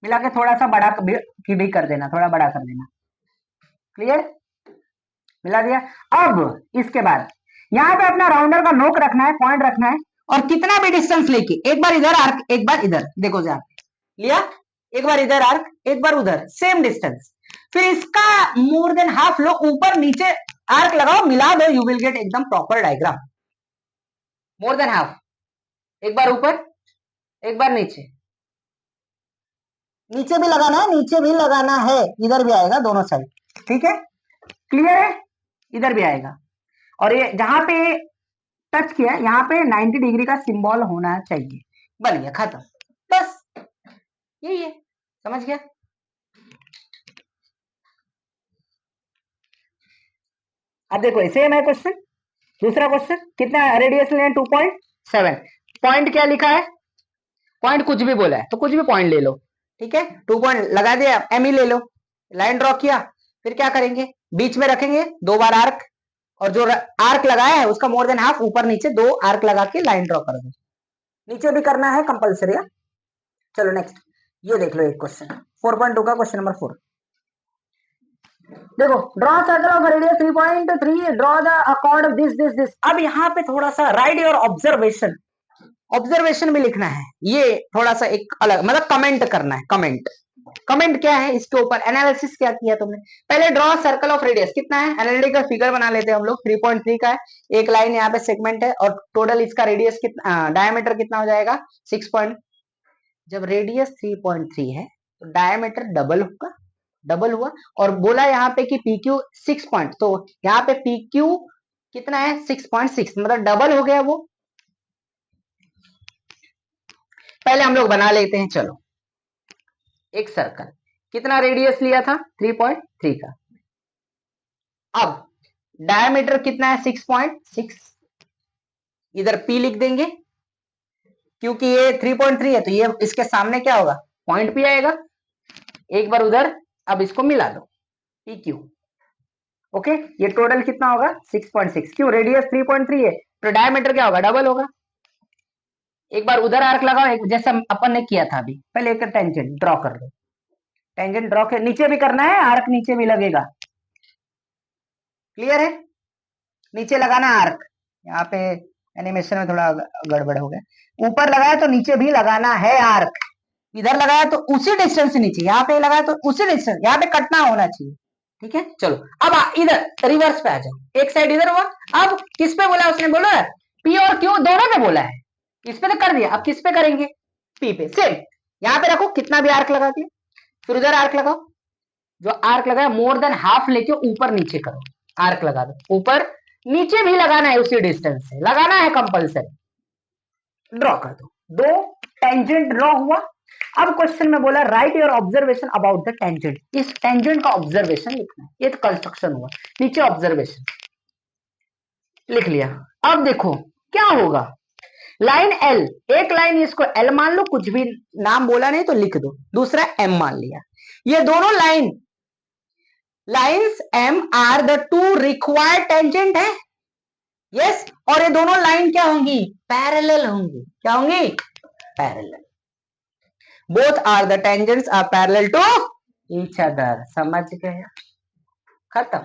मिला के थोड़ा सा बड़ा भी कर देना, थोड़ा बड़ा कर देना, क्लियर, मिला दिया। अब इसके बाद यहाँ पे अपना राउंडर का नोक रखना है, पॉइंट रखना है, और कितना भी डिस्टेंस लेके, एक बार इधर आर्क, एक बार इधर, देखो जरा लिया, एक बार इधर आर्क, एक बार उधर, सेम डिस्टेंस, फिर इसका मोर देन हाफ लो, ऊपर नीचे आर्क लगाओ, मिला दो, यू विल गेट एकदम proper diagram. More than half, एक बार ऊपर, एक बार नीचे, नीचे भी लगाना है, नीचे भी लगाना है, इधर भी आएगा दोनों साइड, ठीक है, क्लियर है, इधर भी आएगा, और ये जहां पे टच किया यहाँ पे 90 डिग्री का सिंबल होना चाहिए, बन गया, खत्म, बस यही है, समझ गया। अब देखो सेम है क्वेश्चन, दूसरा क्वेश्चन, कितना रेडियस लें 2.7, पॉइंट क्या लिखा है, पॉइंट कुछ भी बोला है तो कुछ भी पॉइंट ले लो, ठीक है, 2 पॉइंट लगा दिया, एम ही ले लो, लाइन ड्रॉ किया, फिर क्या करेंगे, बीच में रखेंगे दो बार आर्क, और जो आर्क लगाया है उसका मोर देन हाफ ऊपर नीचे दो आर्क लगा के लाइन ड्रॉ कर दो, नीचे भी करना है कंपल्सरी। चलो नेक्स्ट, ये देख लो एक क्वेश्चन 4.2 का क्वेश्चन नंबर 4, देखो draw circle of radius 3.3, draw the accord of this. अब यहाँ पे थोड़ा सा राइट योर ऑब्जर्वेशन, ऑब्जर्वेशन भी लिखना है, ये थोड़ा सा एक अलग, मतलब कमेंट करना है, कमेंट, कमेंट क्या है इसके ऊपर, एनालिसिस क्या किया तुमने, पहले ड्रॉ सर्कल ऑफ रेडियस कितना है, एनालिटिकल फिगर बना लेते हैं हम लोग, 3.3 का है, एक लाइन यहाँ पे सेगमेंट है, और टोटल इसका रेडियस कितना, डायमीटर कितना हो जाएगा 6 पॉइंट, जब रेडियस 3.3 है तो डायमीटर डबल होगा, डबल हुआ, और बोला यहाँ पे कि PQ 6 पॉइंट, तो यहाँ पे PQ कितना है 6.6, मतलब डबल हो गया वो, पहले हम लोग बना लेते हैं, चलो एक सर्कल, कितना रेडियस लिया था 3.3 का, अब डायमीटर कितना है 6.6, इधर P लिख देंगे, क्योंकि ये 3.3 है तो ये इसके सामने क्या होगा, पॉइंट P आएगा, एक बार उधर, अब इसको मिला दो PQ, ओके, ये टोटल कितना होगा 6.6, क्यों रेडियस 3.3 है तो डायमीटर क्या होगा डबल होगा, एक बार उधर आर्क लगाओ, एक जैसा अपन ने किया था अभी, पहले एक टेंजेंट ड्रॉ कर लो, टेंजेंट ड्रॉ के नीचे भी करना है, आर्क नीचे भी लगेगा, क्लियर है, नीचे लगाना आर्क, यहाँ पे एनिमेशन में थोड़ा गड़बड़ हो गया, ऊपर लगाया तो नीचे भी लगाना है आर्क, इधर लगाया तो उसी डिस्टेंस से नीचे, यहाँ पे लगाया तो उसी डिस्टेंस, यहाँ पे कटना होना चाहिए, ठीक है, चलो अब इधर रिवर्स पे आ जाओ, एक साइड इधर हुआ, अब किस पे बोला उसने, बोला P और Q दोनों पे बोला है, इस पे तो कर दिया, अब किस पे करेंगे, P पे, सेम यहाँ पे रखो, कितना भी आर्क लगा दिया, फिर उधर आर्क लगाओ, जो आर्क लगाया मोर देन हाफ लेके ऊपर नीचे करो, आर्क लगा दो, ऊपर नीचे भी लगाना है उसी डिस्टेंस से, लगाना है कंपल्सरी, ड्रॉ कर दो, दो टेंजेंट ड्रॉ हुआ। अब क्वेश्चन में बोला right your observation about the tangent, इस टेंजेंट का ऑब्जर्वेशन लिखना है, ये तो कंस्ट्रक्शन हुआ, नीचे ऑब्जर्वेशन लिख लिया, अब देखो क्या होगा, लाइन L, एक लाइन इसको L मान लो, कुछ भी नाम बोला नहीं तो लिख दो, दूसरा M मान लिया, ये दोनों lines M are the two required tangent है, यस, और ये दोनों लाइन क्या होंगी, पैरेलल होंगी, क्या होंगी, parallel, both are the tangents are parallel to each other, समझ गए, खत्म,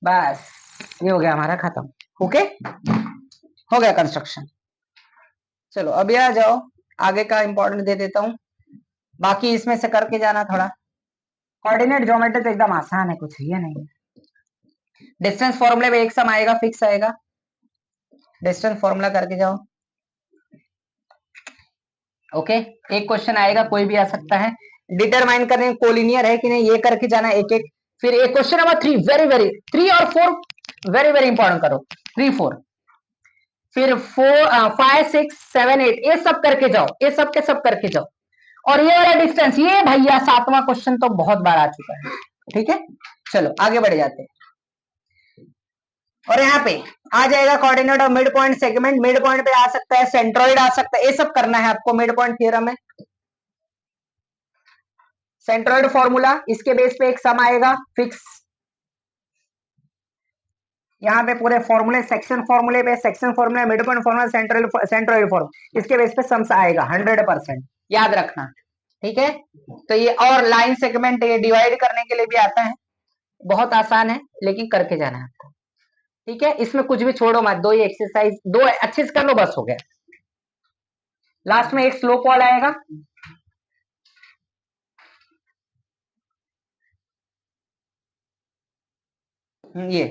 बस ये हो गया हमारा खत्म, ओके, हो गया कंस्ट्रक्शन। चलो अभी आ जाओ, आगे का इंपॉर्टेंट दे देता हूं, बाकी इसमें से करके जाना थोड़ा, कोऑर्डिनेट ज्योमेट्री तो एकदम आसान है, कुछ ये नहीं है, डिस्टेंस फॉर्मूले में एक सम आएगा, फिक्स आएगा, डिस्टेंस फॉर्मूला करके जाओ, ओके, एक क्वेश्चन आएगा, कोई भी आ सकता है। डिटरमाइन करने कोलिनियर है कि नहीं, ये करके जाना एक एक। फिर एक क्वेश्चन नंबर 3, वेरी वेरी 3 और 4 वेरी वेरी इंपॉर्टेंट करो, 3 4। फिर 4 5 6 7 8 ये सब करके जाओ, ये सब के सब करके जाओ। और ये वाला डिस्टेंस, ये भैया 7वां क्वेश्चन तो बहुत बार आ चुका है। ठीक है, चलो आगे बढ़ जाते हैं। और यहाँ पे आ जाएगा कोऑर्डिनेट और mid point segment. Mid point पे आ सकता है, सेंट्रॉइड आ सकता है, ये सब करना है आपको मिड पॉइंट थ्योरम में। सेंट्रॉइड फॉर्मूला, इसके बेस पे एक सम आएगा फिक्स। यहाँ पे पूरे फॉर्मूले, सेक्शन फॉर्मूले पे, section formula, mid point formula, centroid formula, इसके बेस पे सम्स आएगा 100%, याद रखना। ठीक है, तो ये और लाइन सेगमेंट ये डिवाइड करने के लिए भी आता है, बहुत आसान है, लेकिन करके जाना है आपको। ठीक है, इसमें कुछ भी छोड़ो मत, दो ही एक्सरसाइज, दो अच्छे से कर लो, बस हो गया। लास्ट में एक स्लोप वॉल आएगा, ये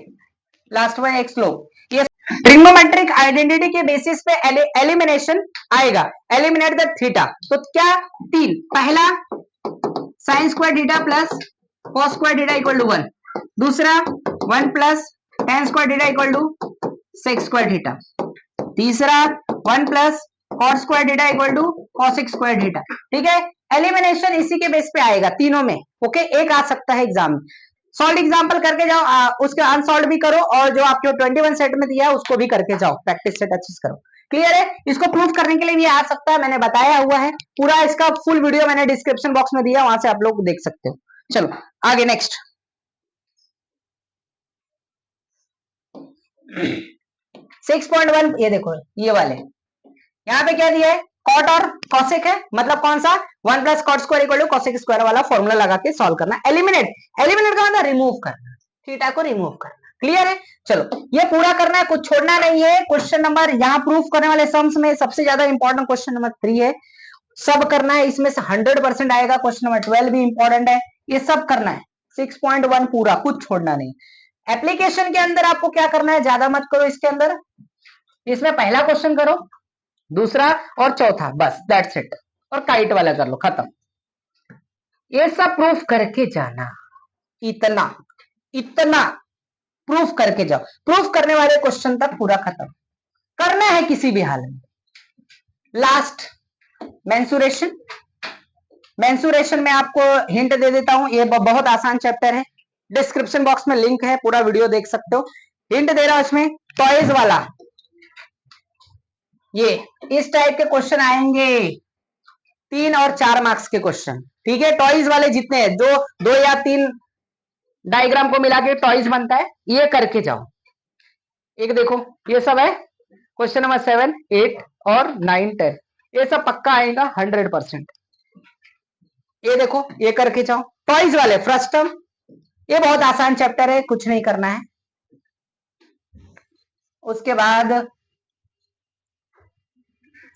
लास्ट में एक स्लोप। ये ट्रिग्नोमेट्रिक आइडेंटिटी के बेसिस पे एलिमिनेशन आएगा, एलिमिनेट द थीटा। तो क्या, तीन, पहला sine square theta plus cos square theta equal to 1, दूसरा 1 plus tan square theta equal to sec square theta, तीसरा 1 plus cos square theta equal to cosec square theta. ठीक है, elimination इसी के बेस पे आएगा तीनों में। ओके, एक आ सकता है एग्जाम में। सॉल्व एग्जांपल करके जाओ, उसके अनसॉल्व भी करो, और जो आपके 21 सेट में दिया है उसको भी करके जाओ, प्रैक्टिस सेट अच्छे से करो। क्लियर है, इसको प्रूव करने के लिए भी आ सकता है, मैंने बताया हुआ है पूरा, इसका फुल वीडियो मैंने डिस्क्रिप्शन बॉक्स में दिया, वहां से आप लोग देख सकते हो। चलो आगे नेक्स्ट। 6.1, ये देखो ये वाले, यहाँ पे क्या दिया है, कॉट और कॉसेक है, मतलब कौन सा, 1 plus cot square equal to cosec square वाला फॉर्मूला लगा के सॉल्व करना। एलिमिनेट, एलिमिनेट का मतलब रिमूव करना, थीटा को रिमूव करना। क्लियर है, चलो ये पूरा करना है, कुछ छोड़ना नहीं है। क्वेश्चन नंबर यहाँ प्रूफ करने वाले सम्स में सबसे ज्यादा इंपॉर्टेंट क्वेश्चन नंबर 3 है, सब करना है, इसमें से 100% आएगा। क्वेश्चन नंबर 12 भी इंपॉर्टेंट है, ये सब करना है। 6.1 पूरा, कुछ छोड़ना नहीं। एप्लीकेशन के अंदर आपको क्या करना है, ज्यादा मत करो इसके अंदर, इसमें पहला क्वेश्चन करो, दूसरा और चौथा, बस दैट्स इट, और काइट वाला कर लो, खत्म। ये सब प्रूफ करके जाना, इतना इतना प्रूफ करके जाओ, प्रूफ करने वाले क्वेश्चन तक पूरा खत्म करना है किसी भी हाल में। लास्ट मेंसुरेशन, मेंसुरेशन में आपको हिंट दे देता हूं, ये बहुत आसान चैप्टर है, डिस्क्रिप्शन बॉक्स में लिंक है, पूरा वीडियो देख सकते हो। हिंट दे रहा हूं इसमें, टॉयज वाला, ये इस टाइप के क्वेश्चन आएंगे, 3 और 4 मार्क्स के क्वेश्चन। ठीक है, टॉयज वाले जितने हैं, जो 2 या 3 डायग्राम को मिला के टॉयज बनता है, ये करके जाओ। एक देखो ये सब है, क्वेश्चन नंबर 7 8 और 9 10, ये सब पक्का आएगा 100%। ये देखो ये करके जाओ, टॉयज वाले फ्रस्टम, ये बहुत आसान चैप्टर है, कुछ नहीं करना है। उसके बाद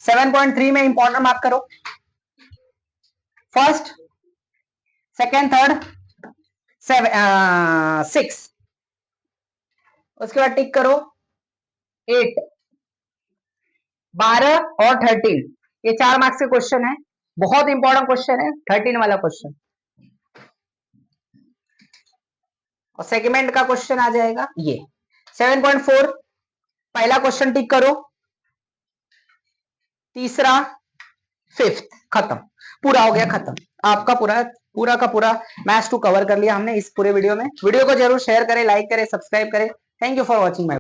7.3 में इंपॉर्टेंट मार्क करो, फर्स्ट सेकेंड थर्ड 6, उसके बाद टिक करो 8 12 और 13, ये 4 मार्क्स के क्वेश्चन है, बहुत इंपॉर्टेंट क्वेश्चन है 13 वाला क्वेश्चन। और सेगमेंट का क्वेश्चन आ जाएगा ये 7.4, पहला क्वेश्चन टिक करो, तीसरा, फिफ्थ, खत्म, पूरा हो गया, खत्म आपका पूरा का पूरा मैथ्स 2 कवर कर लिया हमने इस पूरे वीडियो में। वीडियो को जरूर शेयर करें, लाइक करें, सब्सक्राइब करें। Thank you for watching my